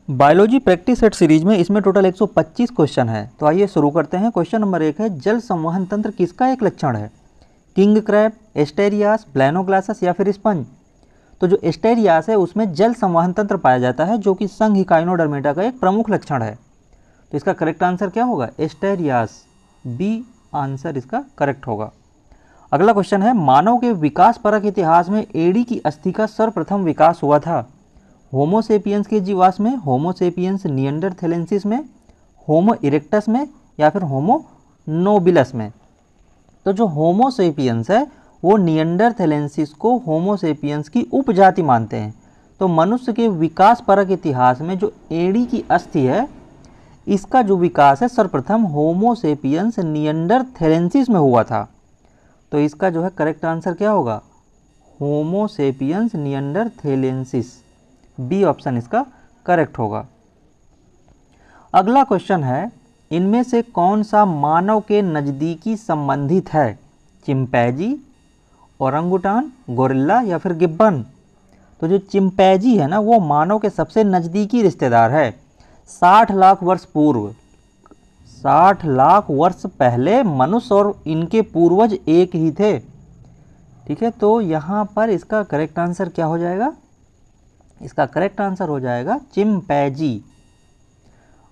Biology practice set series में इसमें total 125 question है। तो आइए शुरू करते हैं। क्वेश्चन नंबर 1 है, जल संवहन तंत्र किसका एक लक्षण है? किंग क्रैब, एस्टेरियास, ब्लैनोग्लासस या फिर स्पंज। तो जो एस्टेरियास है उसमें जल संवहन तंत्र पाया जाता है, जो कि संघ इकाइनोडर्मेटा का एक प्रमुख लक्षण है। तो इसका करेक्ट आंसर क्या होगा? एस्टेरियास, बी आंसर इसका करेक्ट होगा। अगला क्वेश्चन है, मानव के विकास परक इतिहास में एड़ी की अस्थि का सर्वप्रथम विकास हुआ था? होमोसेपियंस के जीवाश्म में, होमोसेपियंस निएंडरथैलेंसिस में, होमो इरेक्टस में या फिर होमो नोबिलस में। तो जो होमोसेपियंस है वो निएंडरथैलेंसिस को होमोसेपियंस की उपजाति मानते हैं। तो मनुष्य के विकास परक इतिहास में जो एड़ी की अस्थि है इसका जो विकास है सर्वप्रथम होमोसेपियंस निएंडरथैलेंसिस में हुआ था। तो इसका जो है करेक्ट आंसर क्या होगा? होमोसेपियंस निएंडरथैलेंसिस, बी ऑप्शन इसका करेक्ट होगा। अगला क्वेश्चन है, इनमें से कौन सा मानव के नज़दीकी संबंधित है? चिंपैंजी, ओरंगुटान, गोरिल्ला या फिर गिब्बन। तो जो चिंपैंजी है ना वो मानव के सबसे नज़दीकी रिश्तेदार है। 60 लाख वर्ष पूर्व, 60 लाख वर्ष पहले मनुष्य और इनके पूर्वज एक ही थे। ठीक है, तो यहाँ पर इसका करेक्ट आंसर क्या हो जाएगा? इसका करेक्ट आंसर हो जाएगा चिंपैंजी।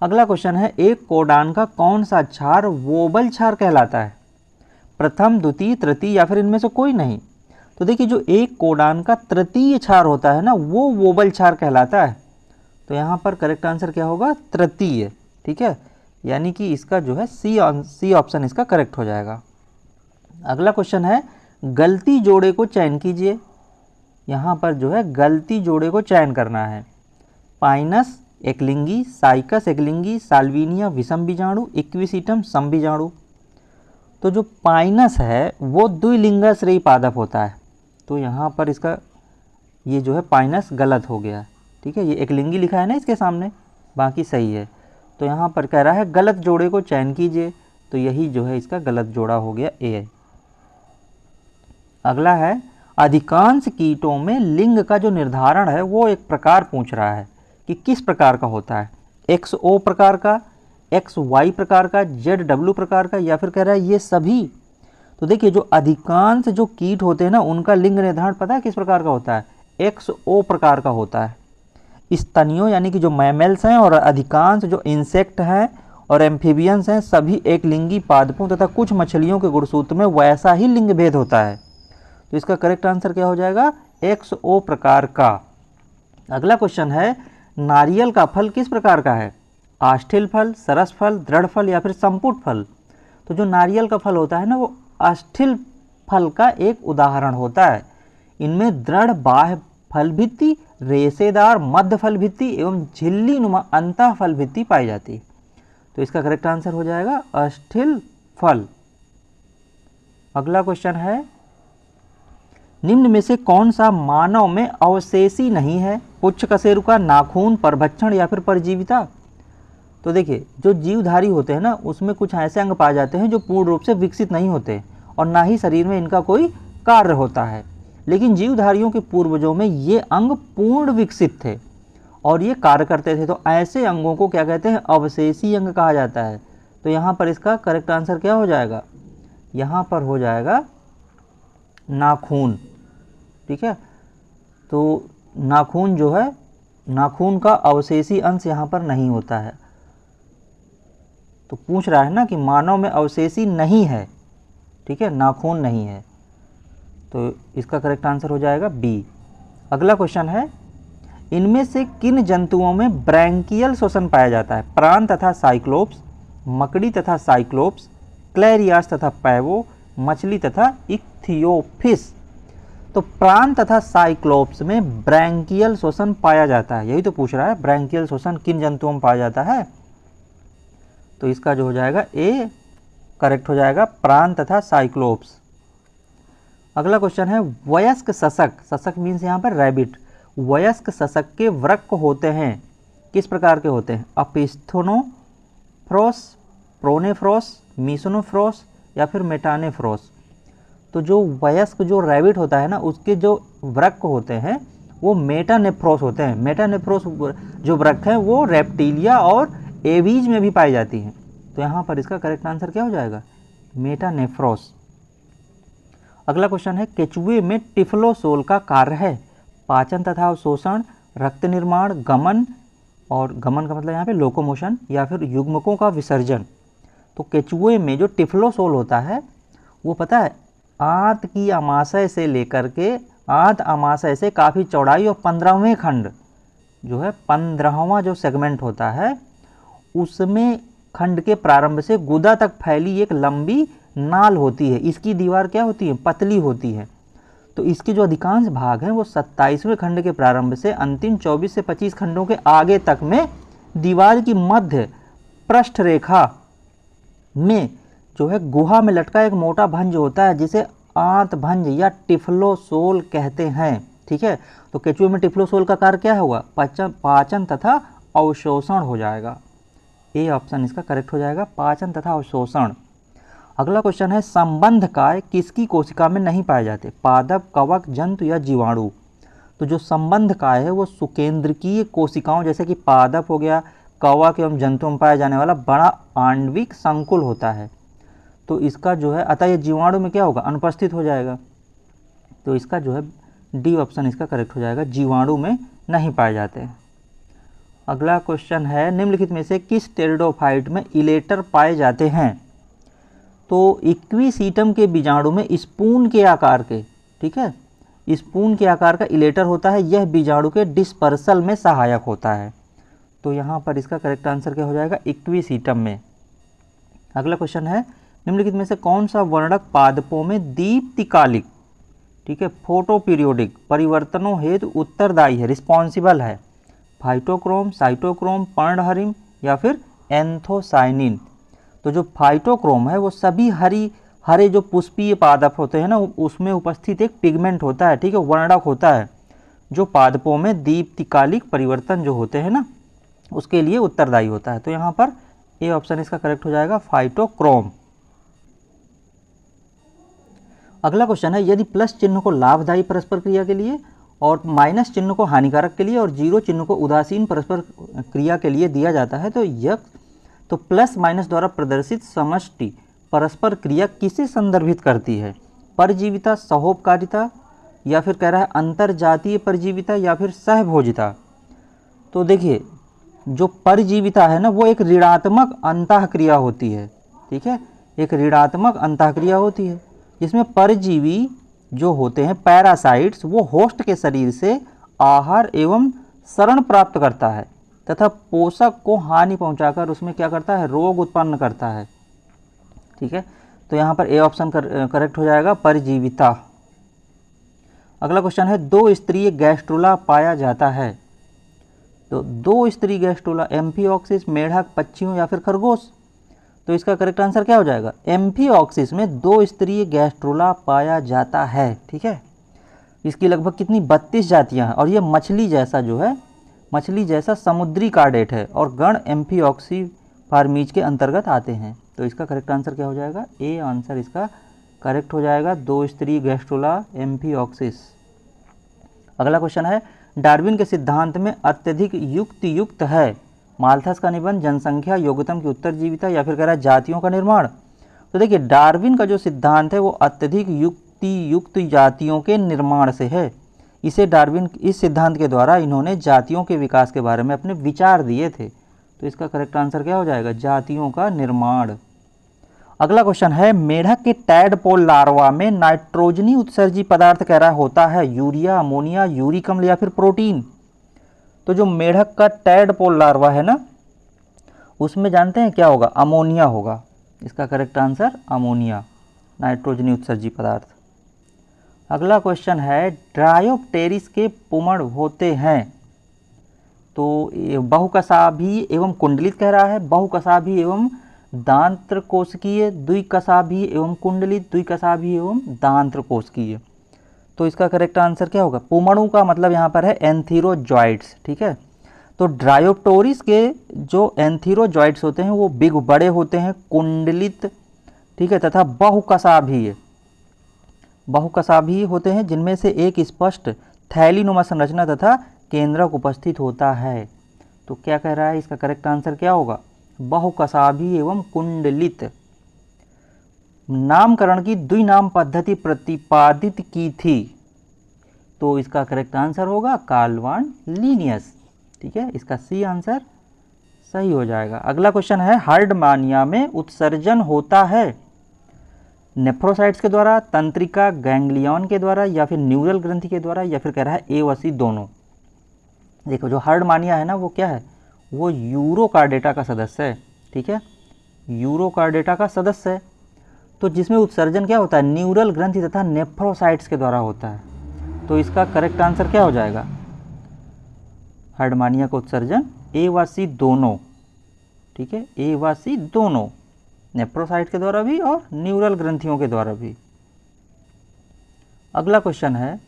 अगला क्वेश्चन है, एक कोडान का कौन सा क्षार वोबल क्षार कहलाता है? प्रथम, द्वितीय, तृतीय या फिर इनमें से कोई नहीं। तो देखिए जो एक कोडान का तृतीय क्षार होता है ना वो वोबल क्षार कहलाता है। तो यहाँ पर करेक्ट आंसर क्या होगा? तृतीय। ठीक है, यानी कि इसका जो है सी ऑप्शन इसका करेक्ट हो जाएगा। अगला क्वेश्चन है, गलती जोड़े को चयन कीजिए। यहाँ पर जो है गलती जोड़े को चयन करना है। पाइनस एकलिंगी, साइकस एकलिंगी, साल्विनिया विषम बीजाणु, इक्विसिटम समबीजाणु। तो जो पाइनस है वो द्विलिंगाश्रयी पादप होता है। तो यहाँ पर इसका ये जो है पाइनस गलत हो गया। ठीक है, ये एकलिंगी लिखा है ना इसके सामने, बाकी सही है। तो यहाँ पर कह रहा है गलत जोड़े को चयन कीजिए, तो यही जो है इसका गलत जोड़ा हो गया, ए। अगला है, अधिकांश कीटों में लिंग का जो निर्धारण है वो एक प्रकार पूछ रहा है कि किस प्रकार का होता है? XO प्रकार का, XY प्रकार का, ZW प्रकार का या फिर कह रहा है ये सभी। तो देखिए जो अधिकांश जो कीट होते हैं ना उनका लिंग निर्धारण पता है किस प्रकार का होता है? XO प्रकार का होता है। स्तनियों यानी कि जो मैमल्स हैं और अधिकांश जो इंसेक्ट हैं और एम्फीबियंस हैं सभी एक लिंगी पादपों तथा कुछ मछलियों के गुणसूत्र में वैसा ही लिंग भेद होता है। तो इसका करेक्ट आंसर क्या हो जाएगा? XO प्रकार का। अगला क्वेश्चन है, नारियल का फल किस प्रकार का है? आष्ठिल फल, सरस फल, दृढ़ फल या फिर संपुट फल। तो जो नारियल का फल होता है ना वो आष्ठिल फल का एक उदाहरण होता है। इनमें दृढ़ बाह्य फल भित्ति, रेशेदार मध्य फल भित्ति एवं झिल्ली नुमा अंतः फल भित्ति पाई जाती है। तो इसका करेक्ट आंसर हो जाएगा आष्ठिल फल। अगला क्वेश्चन है, निम्न में से कौन सा मानव में अवशेषी नहीं है? पुच्छ कशेरुका, नाखून, परभक्षण या फिर परजीविता। तो देखिए जो जीवधारी होते हैं ना उसमें कुछ ऐसे अंग पाए जाते हैं जो पूर्ण रूप से विकसित नहीं होते और ना ही शरीर में इनका कोई कार्य होता है। लेकिन जीवधारियों के पूर्वजों में ये अंग पूर्ण विकसित थे और ये कार्य करते थे। तो ऐसे अंगों को क्या कहते हैं? अवशेषी अंग कहा जाता है। तो यहाँ पर इसका करेक्ट आंसर क्या हो जाएगा? यहाँ पर हो जाएगा नाखून। ठीक है, तो नाखून जो है, नाखून का अवशेषी अंश यहाँ पर नहीं होता है। तो पूछ रहा है ना कि मानव में अवशेषी नहीं है। ठीक है, नाखून नहीं है, तो इसका करेक्ट आंसर हो जाएगा बी। अगला क्वेश्चन है, इनमें से किन जंतुओं में ब्रैंकियल श्वसन पाया जाता है? प्राण तथा साइक्लोप्स, मकड़ी तथा साइक्लोप्स, क्लैरियास तथा पैवो, मछली तथा इक्थियोफिस। तो प्राण तथा साइक्लोप्स में ब्रैंकियल श्वसन पाया जाता है, यही तो पूछ रहा है ब्रैंकियल श्वसन किन जंतुओं में पाया जाता है। तो इसका जो हो जाएगा ए करेक्ट हो जाएगा, प्राण तथा साइक्लोप्स। अगला क्वेश्चन है, वयस्क सशक, सशक मीन्स यहाँ पर रैबिट, वयस्क सशक के वृक्क होते हैं किस प्रकार के होते हैं? अपिस्थेनोफ्रोस, प्रोनेफ्रोस, मीसोनोफ्रोस या फिर मेटानेफ्रोस। तो जो वयस्क जो रैबिट होता है ना उसके जो वृक्क होते हैं वो मेटानेफ्रोस होते हैं। मेटानेफ्रोस जो वृक्क हैं वो रेप्टिलिया और एवीज में भी पाई जाती हैं। तो यहाँ पर इसका करेक्ट आंसर क्या हो जाएगा? मेटानेफ्रोस। अगला क्वेश्चन है, केचुए में टिफ्लोसोल का कार्य है पाचन तथा अवशोषण, रक्त निर्माण, गमन, और गमन का मतलब यहाँ पे लोकोमोशन, या फिर युग्मकों का विसर्जन। तो केचुए में जो टिफ्लोसोल होता है वो पता है आंत की अमाशय से लेकर के आंत अमाशय से काफ़ी चौड़ाई और 15वें खंड जो है 15वां जो सेगमेंट होता है उसमें खंड के प्रारंभ से गुदा तक फैली एक लंबी नाल होती है। इसकी दीवार क्या होती है? पतली होती है। तो इसके जो अधिकांश भाग हैं वो 27वें खंड के प्रारंभ से अंतिम 24 से 25 खंडों के आगे तक में दीवार की मध्य पृष्ठ रेखा में जो है गुहा में लटका एक मोटा भंज होता है जिसे आंत भंज या टिफ्लोसोल कहते हैं। ठीक है, तो केचुए में टिफ्लोसोल का कार्य क्या होगा? पाचन तथा अवशोषण हो जाएगा। ए ऑप्शन इसका करेक्ट हो जाएगा, पाचन तथा अवशोषण। अगला क्वेश्चन है, संबंधकाय किसकी कोशिका में नहीं पाए जाते? पादप, कवक, जंतु या जीवाणु। तो जो संबंधकाय है वो सुकेंद्रकीय कोशिकाओं जैसे कि पादप हो गया, कवक एवं जंतुओं में पाया जाने वाला बड़ा आणविक संकुल होता है। तो इसका जो है अतः ये जीवाणु में क्या होगा? अनुपस्थित हो जाएगा। तो इसका जो है डी ऑप्शन इसका करेक्ट हो जाएगा, जीवाणु में नहीं पाए जाते। अगला क्वेश्चन है, निम्नलिखित में से किस टेरिडोफाइट में इलेटर पाए जाते हैं? तो इक्विसीटम के बीजाणु में स्पून के आकार के, ठीक है, स्पून के आकार का इलेटर होता है। यह बीजाणु के डिस्पर्सल में सहायक होता है। तो यहाँ पर इसका करेक्ट आंसर क्या हो जाएगा? इक्विसीटम में। अगला क्वेश्चन है, निम्नलिखित में से कौन सा वर्णक पादपों में दीप्तिकालिक, ठीक है, फोटो पीरियोडिक परिवर्तनों हेतु उत्तरदायी है, रिस्पॉन्सिबल है? फाइटोक्रोम, साइटोक्रोम, पर्णहरिम या फिर एंथोसाइनिन। तो जो फाइटोक्रोम है वो सभी हरे जो पुष्पीय पादप होते हैं ना उसमें उपस्थित एक पिगमेंट होता है, ठीक है, वर्णक होता है जो पादपों में दीप्तिकालिक परिवर्तन जो होते हैं ना उसके लिए उत्तरदायी होता है। तो यहाँ पर ए ऑप्शन इसका करेक्ट हो जाएगा, फाइटोक्रोम। अगला क्वेश्चन है, यदि प्लस चिन्ह को लाभदायी परस्पर क्रिया के लिए और माइनस चिन्ह को हानिकारक के लिए और जीरो चिन्ह को उदासीन परस्पर क्रिया के लिए दिया जाता है तो प्लस माइनस द्वारा प्रदर्शित समष्टि परस्पर क्रिया किसे संदर्भित करती है? परजीविता, सहोपकारिता, या फिर कह रहा है अंतरजातीय परजीविता, या फिर सहभोजिता। तो देखिए जो परजीविता है ना वो एक ऋणात्मक अंतःक्रिया होती है, ठीक है, एक ऋणात्मक अंतःक्रिया होती है जिसमें परजीवी जो होते हैं पैरासाइट्स वो होस्ट के शरीर से आहार एवं शरण प्राप्त करता है तथा पोषक को हानि पहुंचाकर उसमें क्या करता है? रोग उत्पन्न करता है। ठीक है, तो यहाँ पर ए ऑप्शन करेक्ट हो जाएगा, परजीविता। अगला क्वेश्चन है, दो स्तरीय गैस्ट्रोला पाया जाता है। तो दो स्तरीय गैस्ट्रोला एम्फिओक्सिस, मेढक, पक्षियों या फिर खरगोश। तो इसका करेक्ट आंसर क्या हो जाएगा? एम्फिओक्सिस में दो स्तरीय गैस्ट्रोला पाया जाता है। ठीक है, इसकी लगभग कितनी 32 जातियां हैं और ये मछली जैसा जो है मछली जैसा समुद्री कार्डेट है और गण एम्फिओक्सीफार्मीज के अंतर्गत आते हैं। तो इसका करेक्ट आंसर क्या हो जाएगा? ए आंसर इसका करेक्ट हो जाएगा, दो स्तरीय गैस्ट्रोला एम्फिओक्सिस। अगला क्वेश्चन है, डार्विन के सिद्धांत में अत्यधिक युक्त है माल्थस का निबंध, जनसंख्या, योग्यतम की उत्तरजीविता, या फिर कह रहा है जातियों का निर्माण। तो देखिए डार्विन का जो सिद्धांत है वो अत्यधिक युक्त जातियों के निर्माण से है। इसे डार्विन इस सिद्धांत के द्वारा इन्होंने जातियों के विकास के बारे में अपने विचार दिए थे। तो इसका करेक्ट आंसर क्या हो जाएगा? जातियों का निर्माण। अगला क्वेश्चन है, मेढक के टैडपोल लार्वा में नाइट्रोजनी उत्सर्जी पदार्थ कह रहा होता है यूरिया, अमोनिया, यूरिक अम्ल या फिर प्रोटीन। तो जो मेढक का टैडपोल लार्वा है ना उसमें जानते हैं क्या होगा? अमोनिया होगा। इसका करेक्ट आंसर अमोनिया, नाइट्रोजनी उत्सर्जी पदार्थ। अगला क्वेश्चन है, ड्रायोप्टेरिस के पुमड़ होते हैं। तो बहुकसाभी एवं कुंडलित कह रहा है, बहुकसाभी एवं दांत्रकोशिकीय, द्विकसाभी एवं कुंडलित, द्विकसाभी एवं दांत्रकोशिकीय। तो इसका करेक्ट आंसर क्या होगा? पुमड़ों का मतलब यहाँ पर है एंथीरोजॉइड्स। ठीक है, तो ड्रायोप्टेरिस के जो एंथीरोजॉइड्स होते हैं वो बिग बड़े होते हैं, कुंडलित, ठीक है, तथा बहुकसाभी होते हैं जिनमें से एक स्पष्ट थैलीनुमा संरचना तथा केंद्रक उपस्थित होता है। तो क्या कह रहा है, इसका करेक्ट आंसर क्या होगा, बहुकसाभी एवं कुंडलित। नामकरण की द्विनाम पद्धति प्रतिपादित की थी। तो इसका करेक्ट आंसर होगा कार्ल वान लीनियस। ठीक है, इसका सी आंसर सही हो जाएगा। अगला क्वेश्चन है, हार्डमानिया में उत्सर्जन होता है नेफ्रोसाइट्स के द्वारा, तंत्रिका गैंग्लियन के द्वारा, या फिर न्यूरल ग्रंथि के द्वारा, या फिर कह रहा है ए व सी दोनों। देखो जो हार्डमानिया है ना वो क्या है, वो यूरोकार्डेटा का सदस्य है। ठीक है, यूरोकार्डेटा का सदस्य है। तो जिसमें उत्सर्जन क्या होता है, न्यूरल ग्रंथि तथा नेफ्रोसाइट्स के द्वारा होता है। तो इसका करेक्ट आंसर क्या हो जाएगा, हार्डमानिया का उत्सर्जन ए व सी दोनों। ठीक है, ए व सी दोनों, नेफ्रोसाइट के द्वारा भी और न्यूरल ग्रंथियों के द्वारा भी। अगला क्वेश्चन है,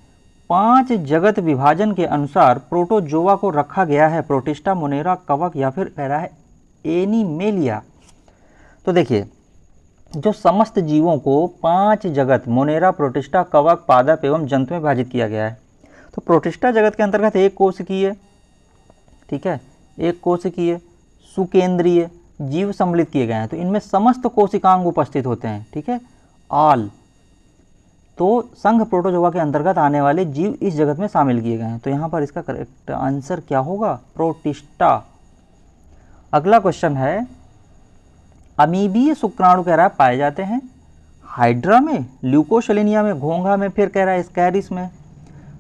5 जगत विभाजन के अनुसार प्रोटोजोआ को रखा गया है प्रोटिस्टा, मोनेरा, कवक, या फिर कह रहा है एनीमेलिया। तो देखिए जो समस्त जीवों को 5 जगत मोनेरा, प्रोटिस्टा, कवक, पादप एवं जंतु में विभाजित किया गया है। तो प्रोटिस्टा जगत के अंतर्गत एक कोशिकीय, ठीक है, एक कोशिकीय, सुकेंद्रीय जीव सम्मिलित किए गए हैं। तो इनमें समस्त कोशिकांग उपस्थित होते हैं। ठीक है, ऑल। तो संघ प्रोटोजोआ के अंतर्गत आने वाले जीव इस जगत में शामिल किए गए हैं। तो यहाँ पर इसका करेक्ट आंसर क्या होगा, प्रोटिस्टा। अगला क्वेश्चन है, अमीबीय शुक्राणु कह रहा है पाए जाते हैं हाइड्रा में, ल्यूकोशलिनिया में, घोंघा में, फिर कह रहा है स्कैरिस में।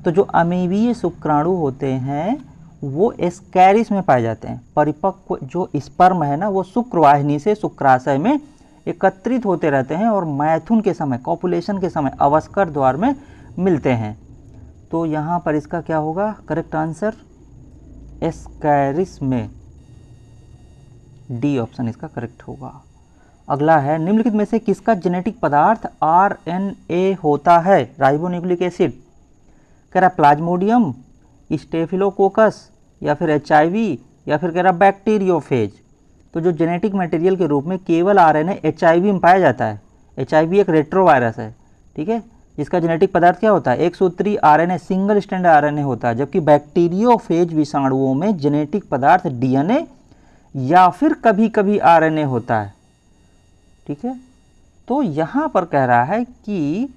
तो जो अमीबीय शुक्राणु होते हैं वो एस्कैरिस में पाए जाते हैं। परिपक्व जो स्पर्म है ना वो शुक्रवाहिनी से शुक्राशय में एकत्रित होते रहते हैं और मैथुन के समय, कॉपुलेशन के समय अवस्कर द्वार में मिलते हैं। तो यहाँ पर इसका क्या होगा करेक्ट आंसर, एस्कैरिस में, डी ऑप्शन इसका करेक्ट होगा। अगला है, निम्नलिखित में से किसका जेनेटिक पदार्थ आरएनए होता है, राइबोन्यूक्लिक एसिड। कह रहा प्लाज्मोडियम, स्टेफिलोकोकस, या फिर एचआईवी, या फिर कह रहा बैक्टीरियोफेज। तो जो जेनेटिक मटेरियल के रूप में केवल आरएनए एचआईवी में पाया जाता है। एचआईवी एक रेट्रोवायरस है। ठीक है, जिसका जेनेटिक पदार्थ क्या होता है, एक सूत्री आरएनए, सिंगल स्ट्रैंड आरएनए होता है। जबकि बैक्टीरियोफेज विषाणुओं में जेनेटिक पदार्थ डीएनए या फिर कभी कभी आरएनए होता है। ठीक है, तो यहाँ पर कह रहा है कि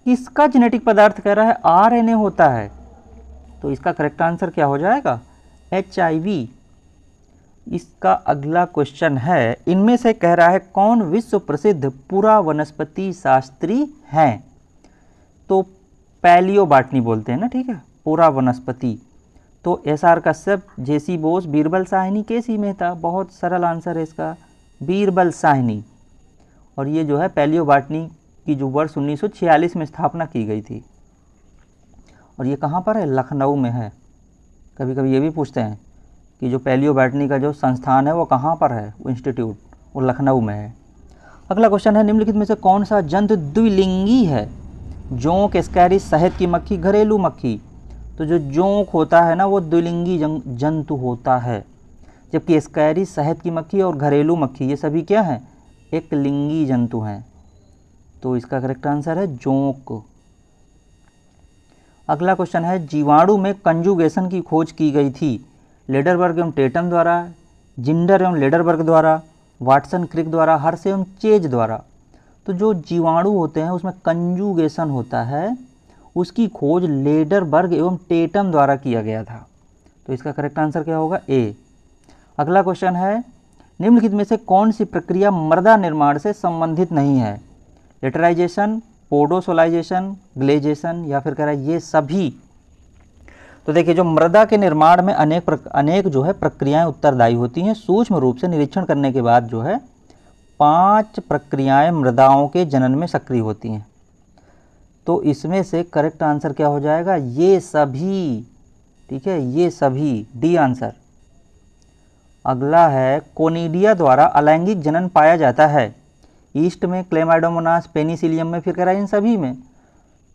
किसका जेनेटिक पदार्थ कह रहा है आरएनए होता है। तो इसका करेक्ट आंसर क्या हो जाएगा, एचआईवी। इसका अगला क्वेश्चन है, इनमें से कह रहा है कौन विश्व प्रसिद्ध पुरा वनस्पति शास्त्री हैं। तो पैलियोबॉटनी बोलते हैं ना, ठीक है, पुरा वनस्पति। तो एसआर कश्यप, जेसी बोस, बीरबल साहनी, केसी मेहता। बहुत सरल आंसर है इसका, बीरबल साहनी। और ये जो है पैलियोबॉटनी की जो वर्ष 1946 में स्थापना की गई थी। और ये कहाँ पर है, लखनऊ में है। कभी कभी ये भी पूछते हैं कि जो पैलियोबॉटनी का जो संस्थान है वो कहाँ पर है, वो इंस्टीट्यूट, वो लखनऊ में है। अगला क्वेश्चन है, निम्नलिखित में से कौन सा जंतु द्विलिंगी है, जोंक, एस्कैरिस, शहद की मक्खी, घरेलू मक्खी। तो जो जोंक होता है ना वो द्विलिंगी जंतु होता है, जबकि एस्कैरिस, शहद की मक्खी और घरेलू मक्खी ये सभी क्या हैं, एक लिंगी जंतु हैं। तो इसका करेक्ट आंसर है जोंक। अगला क्वेश्चन है, जीवाणु में कंजुगेशन की खोज की गई थी लेडरबर्ग एवं टेटम द्वारा, जिंडर एवं लेडरबर्ग द्वारा, वाटसन क्रिक द्वारा, हर्शे एवं चेज द्वारा। तो जो जीवाणु होते हैं उसमें कंजुगेशन होता है, उसकी खोज लेडरबर्ग एवं टेटम द्वारा किया गया था। तो इसका करेक्ट आंसर क्या होगा, ए। अगला क्वेश्चन है, निम्नलिखित में से कौन सी प्रक्रिया मृदा निर्माण से संबंधित नहीं है, लेटराइजेशन, पोडोसोलाइजेशन, ग्लेजेशन, या फिर कह रहा है ये सभी। तो देखिए जो मृदा के निर्माण में अनेक जो है प्रक्रियाएं उत्तरदायी होती हैं। सूक्ष्म रूप से निरीक्षण करने के बाद जो है 5 प्रक्रियाएं मृदाओं के जनन में सक्रिय होती हैं। तो इसमें से करेक्ट आंसर क्या हो जाएगा, ये सभी। ठीक है, ये सभी, डी आंसर। अगला है, कोनिडिया द्वारा अलैंगिक जनन पाया जाता है, ईस्ट में, क्लेमाइडोमोनास, पेनिसिलियम में, फिर कह रहा है इन सभी में।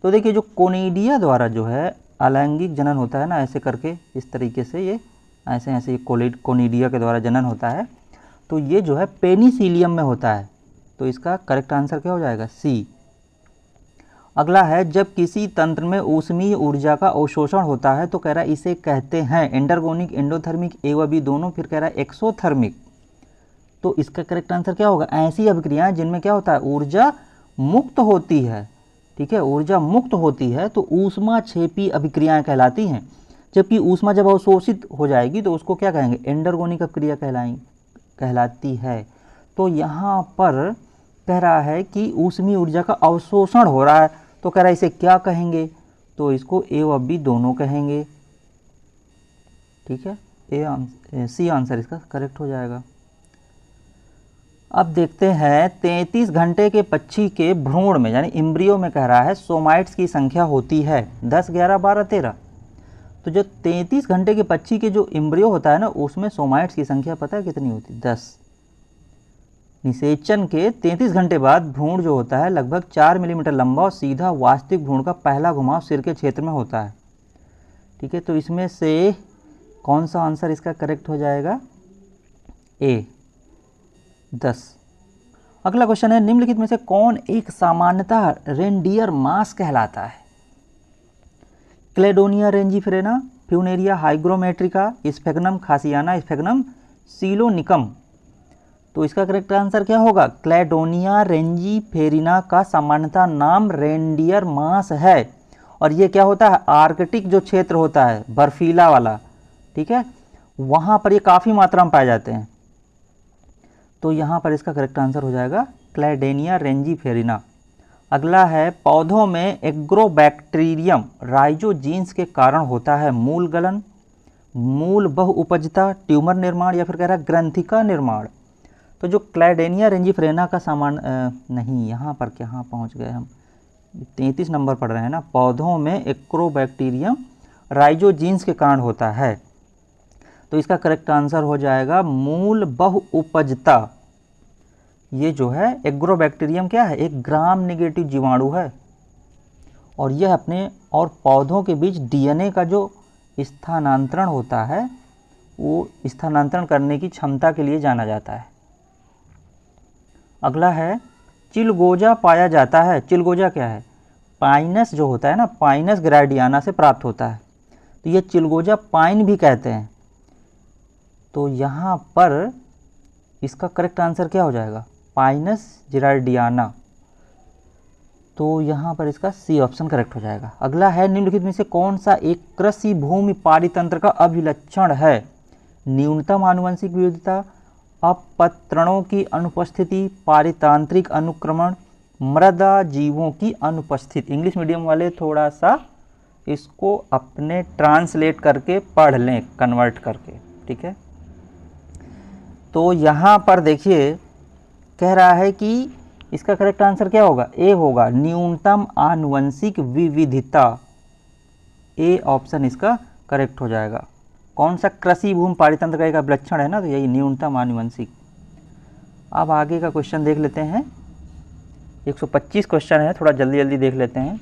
तो देखिए जो कोनिडिया द्वारा जो है अलैंगिक जनन होता है ना, ऐसे करके इस तरीके से ये ऐसे ऐसे ये कोनिडिया के द्वारा जनन होता है। तो ये जो है पेनिसिलियम में होता है। तो इसका करेक्ट आंसर क्या हो जाएगा, सी। अगला है जब किसी तंत्र में ऊष्मीय ऊर्जा का अवशोषण होता है तो कह रहा है इसे कहते हैं एंडरगोनिक, एंडोथर्मिक, ए व बी दोनों, फिर कह रहा है एक्सोथर्मिक। तो इसका करेक्ट आंसर क्या होगा? ऐसी अभिक्रियाएं जिनमें क्या होता है, ऊर्जा मुक्त होती है। ठीक है, ऊर्जा मुक्त होती है तो ऊष्माक्षेपी अभिक्रियाएं कहलाती हैं। जबकि ऊष्मा जब अवशोषित हो जाएगी तो उसको क्या कहेंगे? एंडरगोनिक अभिक्रिया कहलाती है। तो यहाँ पर कह रहा है कि ऊष्मीय ऊर्जा का अवशोषण हो रहा है तो कह रहा है इसे क्या कहेंगे? तो इसको ए व बी दोनों कहेंगे। ठीक है, सी आंसर इसका करेक्ट हो जाएगा। अब देखते हैं 33 घंटे के पक्षी के भ्रूण में यानी इम्ब्रियो में कह रहा है सोमाइट्स की संख्या होती है 10, 11, 12, 13। तो जो 33 घंटे के पक्षी के जो इम्ब्रियो होता है ना उसमें सोमाइट्स की संख्या पता है कितनी होती है? 10। निषेचन के 33 घंटे बाद भ्रूण जो होता है लगभग 4 मिलीमीटर लंबा और सीधा वास्तविक भ्रूण का पहला घुमाव सिर के क्षेत्र में होता है। ठीक है, तो इसमें से कौन सा आंसर इसका करेक्ट हो जाएगा? ए, 10। अगला क्वेश्चन है निम्नलिखित में से कौन एक सामान्यतः रेनडियर मास कहलाता है? क्लेडोनिया रेंजीफेरेना, फ्यूनेरिया हाइग्रोमेट्रिका, स्फेग्नम खासियाना, स्फेग्नम सीलोनिकम। तो इसका करेक्ट आंसर क्या होगा? क्लेडोनिया रेंजीफेरिना का सामान्यतः नाम रेनडियर मास है। और ये क्या होता है? आर्कटिक जो क्षेत्र होता है बर्फीला वाला, ठीक है, वहाँ पर ये काफ़ी मात्रा में पाए जाते हैं। तो यहाँ पर इसका करेक्ट आंसर हो जाएगा क्लेडोनिया रेंजीफेरिना। अगला है पौधों में एग्रोबैक्टीरियम राइजोजीन्स के कारण होता है मूल गलन, मूल बहुउपजता, ट्यूमर निर्माण या फिर कह रहा है ग्रंथिका निर्माण। तो जो क्लेडोनिया रेंजीफेरिना का सामान नहीं, यहाँ पर कहाँ पहुँच गए हम? 33 नंबर पढ़ रहे हैं ना। पौधों में एग्रोबैक्टीरियम राइजोजीन्स के कारण होता है। तो इसका करेक्ट आंसर हो जाएगा मूल बहुउपजता। ये जो है एग्रोबैक्टीरियम क्या है? एक ग्राम नेगेटिव जीवाणु है और यह अपने और पौधों के बीच डीएनए का जो स्थानांतरण होता है वो स्थानांतरण करने की क्षमता के लिए जाना जाता है। अगला है चिलगोजा पाया जाता है। चिलगोजा क्या है? पाइनस जो होता है ना, पाइनस ग्रैडियाना से प्राप्त होता है। तो ये चिलगोजा पाइन भी कहते हैं। तो यहाँ पर इसका करेक्ट आंसर क्या हो जाएगा? पाइनस जिरार्डियाना। तो यहाँ पर इसका सी ऑप्शन करेक्ट हो जाएगा। अगला है निम्नलिखित में से कौन सा एक कृषि भूमि पारितंत्र का अभिलक्षण है? न्यूनतम आनुवंशिक विविधता, अपपत्रणों की अनुपस्थिति, पारितांत्रिक अनुक्रमण, मृदा जीवों की अनुपस्थिति। इंग्लिश मीडियम वाले थोड़ा सा इसको अपने ट्रांसलेट करके पढ़ लें, कन्वर्ट करके। ठीक है, तो यहाँ पर देखिए कह रहा है कि इसका करेक्ट आंसर क्या होगा? ए होगा, न्यूनतम आनुवंशिक विविधता। ए ऑप्शन इसका करेक्ट हो जाएगा। कौन सा? कृषि भूमि पारितंत्र का एक अभिलक्षण है ना, तो यही न्यूनतम आनुवंशिक। अब आगे का क्वेश्चन देख लेते हैं। 125 क्वेश्चन है, थोड़ा जल्दी जल्दी देख लेते हैं।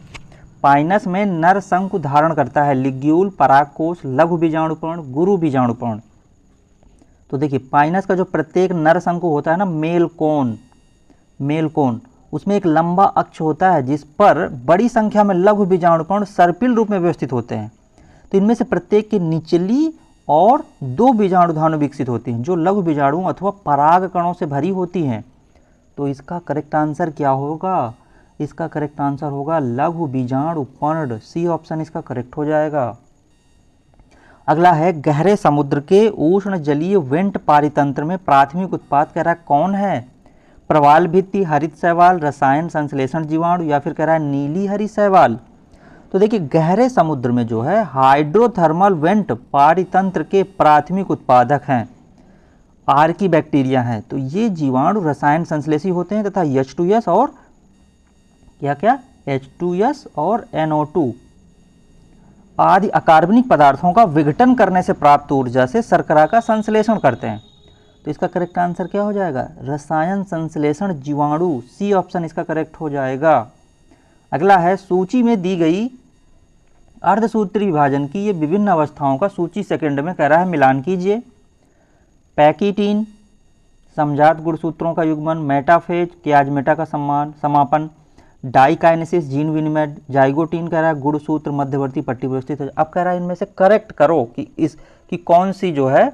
पाइनस में नर शंकु धारण करता है लिग्यूल, परागकोश, लघु बीजाणुपर्ण, गुरु बीजाणुपर्ण। तो देखिए पाइनस का जो प्रत्येक नर शंकु होता है ना, मेल कोन, उसमें एक लंबा अक्ष होता है जिस पर बड़ी संख्या में लघु बीजाणुपर्ण सर्पिल रूप में व्यवस्थित होते हैं। तो इनमें से प्रत्येक की निचली और 2 बीजाणुधानु विकसित होती हैं जो लघु बीजाणु अथवा पराग कणों से भरी होती हैं। तो इसका करेक्ट आंसर क्या होगा? इसका करेक्ट आंसर होगा लघु बीजाणुपर्ण। सी ऑप्शन इसका करेक्ट हो जाएगा। अगला है गहरे समुद्र के उष्ण जलीय वेंट पारितंत्र में प्राथमिक उत्पाद कह रहा है कौन है? प्रवाल भित्ति, हरित शैवाल, रसायन संश्लेषण जीवाणु या फिर कह रहा है नीली हरी शैवाल। तो देखिए गहरे समुद्र में जो है हाइड्रोथर्मल वेंट पारितंत्र के प्राथमिक उत्पादक हैं आर्की बैक्टीरिया हैं। तो ये जीवाणु रसायन संश्लेषी होते हैं तथा H2S और क्या H2S और NO2 आदि अकार्बनिक पदार्थों का विघटन करने से प्राप्त ऊर्जा से शर्करा का संश्लेषण करते हैं। तो इसका करेक्ट आंसर क्या हो जाएगा? रसायन संश्लेषण जीवाणु। सी ऑप्शन इसका करेक्ट हो जाएगा। अगला है सूची में दी गई अर्धसूत्री विभाजन की ये विभिन्न अवस्थाओं का सूची सेकंड में कह रहा है मिलान कीजिए। पैकीटीन, समजात गुणसूत्रों का युग्मन, मेटाफेज, क्याजमेटा का समापन, डाइकाइनेसिस जीन विनिमय, जाइगोटीन कह रहा है गुणसूत्र मध्यवर्ती पट्टी व्यवस्थित है। अब कह रहा है इनमें से करेक्ट करो कि कौन सी जो है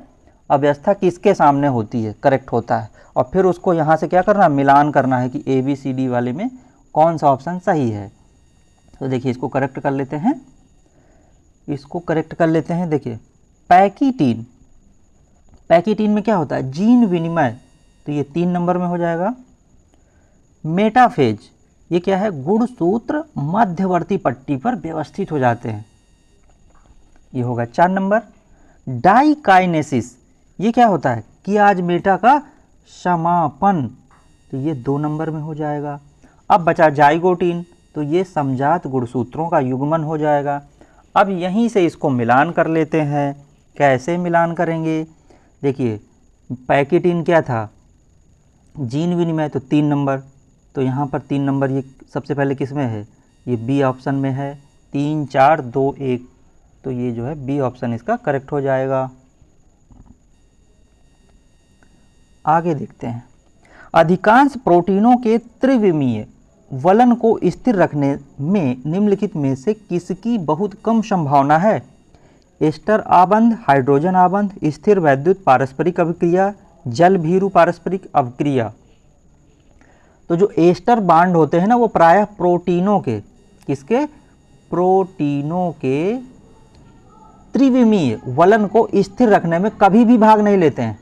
अव्यवस्था किसके सामने होती है, करेक्ट होता है, और फिर उसको यहाँ से क्या करना है, मिलान करना है कि ABCD वाले में कौन सा ऑप्शन सही है। तो देखिए इसको करेक्ट कर लेते हैं, इसको करेक्ट कर लेते हैं। देखिए पैकीटीन, पैकीटीन में क्या होता है, जीन विनिमय, तो ये 3 नंबर में हो जाएगा। मेटाफेज, ये क्या है, गुणसूत्र मध्यवर्ती पट्टी पर व्यवस्थित हो जाते हैं, ये होगा 4 नंबर। डाइकाइनेसिस, ये क्या होता है, कि आज मेटा का समापन, तो ये 2 नंबर में हो जाएगा। अब बचा जाइगोटीन, तो ये समजात गुणसूत्रों का युग्मन हो जाएगा। अब यहीं से इसको मिलान कर लेते हैं। कैसे मिलान करेंगे, देखिए पैकीटीन क्या था, जीन विनिमय, तो 3 नंबर, तो यहाँ पर 3 नंबर ये सबसे पहले किस में है, ये बी ऑप्शन में है, 3 4 2 1, तो ये जो है बी ऑप्शन इसका करेक्ट हो जाएगा। आगे देखते हैं, अधिकांश प्रोटीनों के त्रिविमीय वलन को स्थिर रखने में निम्नलिखित में से किसकी बहुत कम संभावना है। एस्टर आबंध, हाइड्रोजन आबंध, स्थिर वैद्युत पारस्परिक अभिक्रिया, जल भीरु पारस्परिक अभिक्रिया। तो जो एस्टर बांड होते हैं ना, वो प्रायः प्रोटीनों के, किसके, प्रोटीनों के त्रिविमीय वलन को स्थिर रखने में कभी भी भाग नहीं लेते हैं।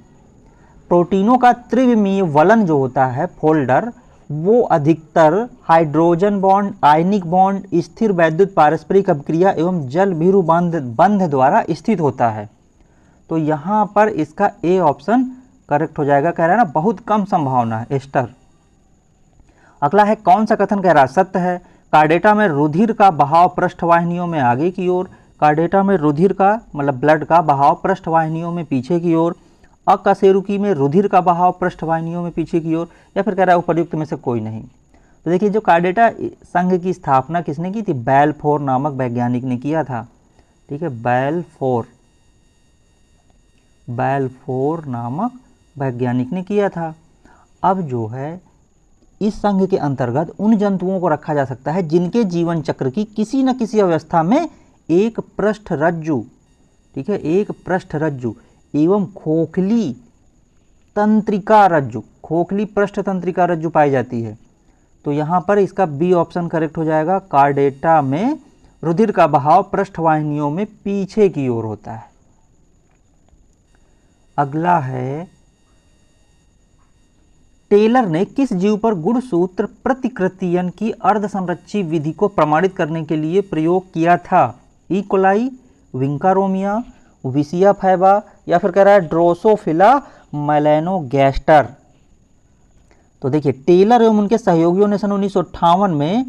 प्रोटीनों का त्रिविमीय वलन जो होता है फोल्डर, वो अधिकतर हाइड्रोजन बॉन्ड, आयनिक बॉन्ड, स्थिर वैद्युत पारस्परिक अभिक्रिया एवं जल भीरु बंध द्वारा स्थित होता है। तो यहाँ पर इसका ए ऑप्शन करेक्ट हो जाएगा। कह रहा है ना बहुत कम संभावना है एस्टर। अगला है कौन सा कथन कह रहा है, सत्य है। कार्डेटा में रुधिर का बहाव पृष्ठवाहिनियों में आगे की ओर, कार्डेटा में रुधिर का मतलब ब्लड का बहाव पृष्ठवाहिनियों में पीछे की ओर, अकशेरुकी में रुधिर का बहाव पृष्ठवाहिनियों में पीछे की ओर, या फिर कह रहा है उपर्युक्त में से कोई नहीं। तो देखिए जो कार्डेटा संघ की स्थापना किसने की थी, बेल्फोर नामक वैज्ञानिक ने किया था। ठीक है, बेल्फोर नामक वैज्ञानिक ने किया था। अब जो है इस संघ के अंतर्गत उन जंतुओं को रखा जा सकता है जिनके जीवन चक्र की किसी न किसी अवस्था में एक पृष्ठरज्जु, ठीक है, एक पृष्ठरज्जु एवं खोखली तंत्रिका रज्जु, खोखली पृष्ठ तंत्रिका रज्जु पाई जाती है। तो यहाँ पर इसका बी ऑप्शन करेक्ट हो जाएगा। कार्डेटा में रुधिर का बहाव पृष्ठवाहिनियों में पीछे की ओर होता है। अगला है टेलर ने किस जीव पर गुणसूत्र प्रतिकृतियन की अर्धसंरक्षी विधि को प्रमाणित करने के लिए प्रयोग किया था। ई कोलाई, विंकारोमिया, विसिया फैबा, या फिर कह रहा है ड्रोसोफिला मेलेनोगैस्टर। तो देखिए टेलर एवं उनके सहयोगियों ने सन 1958 में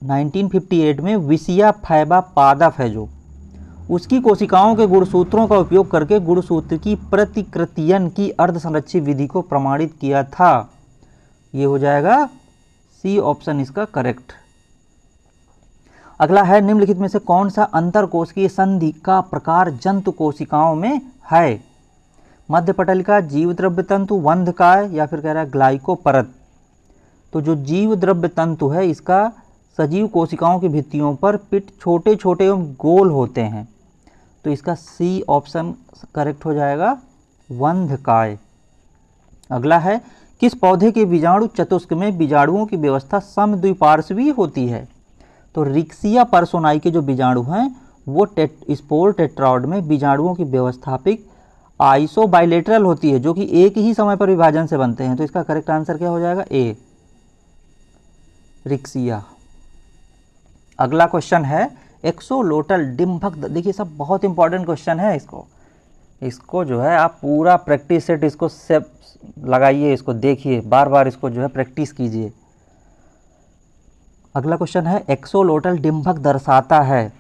1958 में विसिया फैबा पादप है जो, उसकी कोशिकाओं के गुणसूत्रों का उपयोग करके गुणसूत्र की प्रतिकृतियन की अर्धसंरक्षी विधि को प्रमाणित किया था। ये हो जाएगा सी ऑप्शन इसका करेक्ट। अगला है निम्नलिखित में से कौन सा अंतरकोशिकीय संधि का प्रकार जंतु कोशिकाओं में है। मध्यपटलिका, जीव द्रव्य तंतु, वंधकाय, या फिर कह रहा है ग्लाइकोपरत। तो जो जीव द्रव्य तंतु है इसका सजीव कोशिकाओं की भित्तियों पर पिट छोटे छोटे एवं गोल होते हैं, तो इसका सी ऑप्शन करेक्ट हो जाएगा, वंधकाय। अगला है किस पौधे के बीजाणु चतुष्क में बीजाणुओं की व्यवस्था समद्विपार्श्वीय होती है। तो रिक्सिया पर्सोनाई के जो बीजाणु हैं वो स्पोर टेट्राओड में बीजाणुओं की व्यवस्थापिक आइसोबाइलेटरल होती है, जो कि एक ही समय पर विभाजन से बनते हैं। तो इसका करेक्ट आंसर क्या हो जाएगा, ए, रिक्सिया। अगला क्वेश्चन है एक्सोलोटल डिम्भक। देखिए सब बहुत इंपॉर्टेंट क्वेश्चन है। इसको जो है आप पूरा प्रैक्टिस सेट इसको से लगाइए, इसको देखिए, बार बार इसको जो है प्रैक्टिस कीजिए। अगला क्वेश्चन है एक्सोलोटल डिम्भक दर्शाता है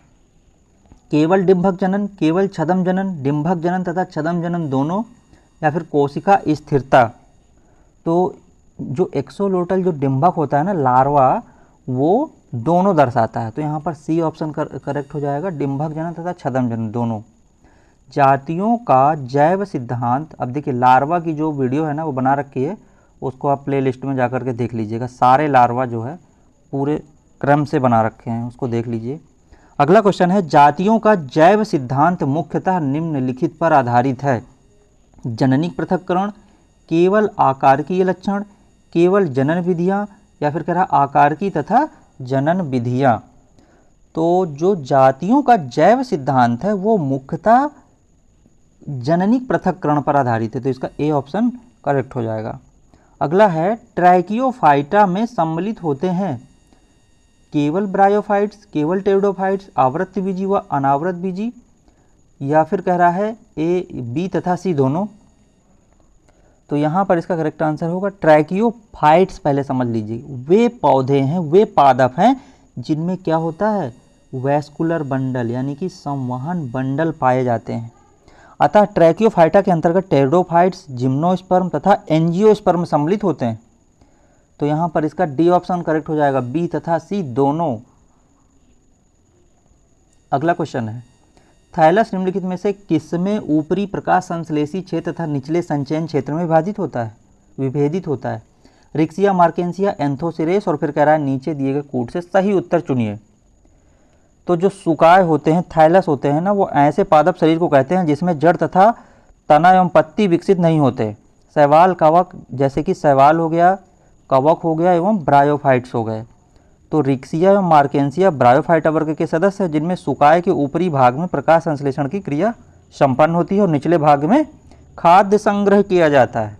केवल डिम्भक जनन, केवल छदम जनन, डिम्भक जनन तथा छदम जनन दोनों, या फिर कोशिका स्थिरता। तो जो एक्सोलोटल जो डिम्भक होता है ना लार्वा, वो दोनों दर्शाता है। तो यहाँ पर सी ऑप्शन करेक्ट हो जाएगा, डिम्भक जनन तथा छदम जनन दोनों। जातियों का जैव सिद्धांत। अब देखिए लार्वा की जो वीडियो है ना वो बना रखी है, उसको आप प्ले लिस्ट में जाकर के देख लीजिएगा। सारे लार्वा जो है पूरे क्रम से बना रखे हैं, उसको देख लीजिए। अगला क्वेश्चन है, जातियों का जैव सिद्धांत मुख्यतः निम्नलिखित पर आधारित है। जननिक पृथक्करण, केवल आकारकीय लक्षण, केवल जनन विधियाँ, या फिर कह रहा आकारकी तथा जनन विधियाँ। तो जो जातियों का जैव सिद्धांत है वो मुख्यतः जननिक पृथक्करण पर आधारित है, तो इसका ए ऑप्शन करेक्ट हो जाएगा। अगला है, ट्रैकियोफाइटा में सम्मिलित होते हैं केवल ब्रायोफाइट्स, केवल टेरिडोफाइट्स, आवृत बीजी व अनावृत बीजी, या फिर कह रहा है ए, बी तथा सी दोनों। तो यहाँ पर इसका करेक्ट आंसर होगा ट्रैकियोफाइट्स। पहले समझ लीजिए, वे पौधे हैं, वे पादप हैं जिनमें क्या होता है, वैस्कुलर बंडल यानी कि संवहन बंडल पाए जाते हैं। अतः ट्रैकियोफाइटा के अंतर्गत टेरिडोफाइट्स, जिम्नोस्पर्म तथा एंजियोस्पर्म सम्मिलित होते हैं। तो यहाँ पर इसका डी ऑप्शन करेक्ट हो जाएगा, बी तथा सी दोनों। अगला क्वेश्चन है, थैलस निम्नलिखित में से किसमें ऊपरी प्रकाश संश्लेषी क्षेत्र तथा निचले संचयन क्षेत्र में विभेदित होता है? रिक्सिया, मार्केंसिया, एंथोसिरेस, और फिर कह रहा है नीचे दिए गए कूट से सही उत्तर चुनिए। तो जो सुकाय होते हैं, थैलस होते हैं ना, वो ऐसे पादप शरीर को कहते हैं जिसमें जड़ तथा तना एवं पत्ती विकसित नहीं होते। शैवाल, कवक, जैसे कि शैवाल हो गया, कवक हो गया एवं ब्रायोफाइट्स हो गए। तो रिक्सिया एवं मार्केंसिया ब्रायोफाइटा वर्ग के सदस्य हैं जिनमें सुकाय के ऊपरी भाग में प्रकाश संश्लेषण की क्रिया संपन्न होती है और निचले भाग में खाद्य संग्रह किया जाता है।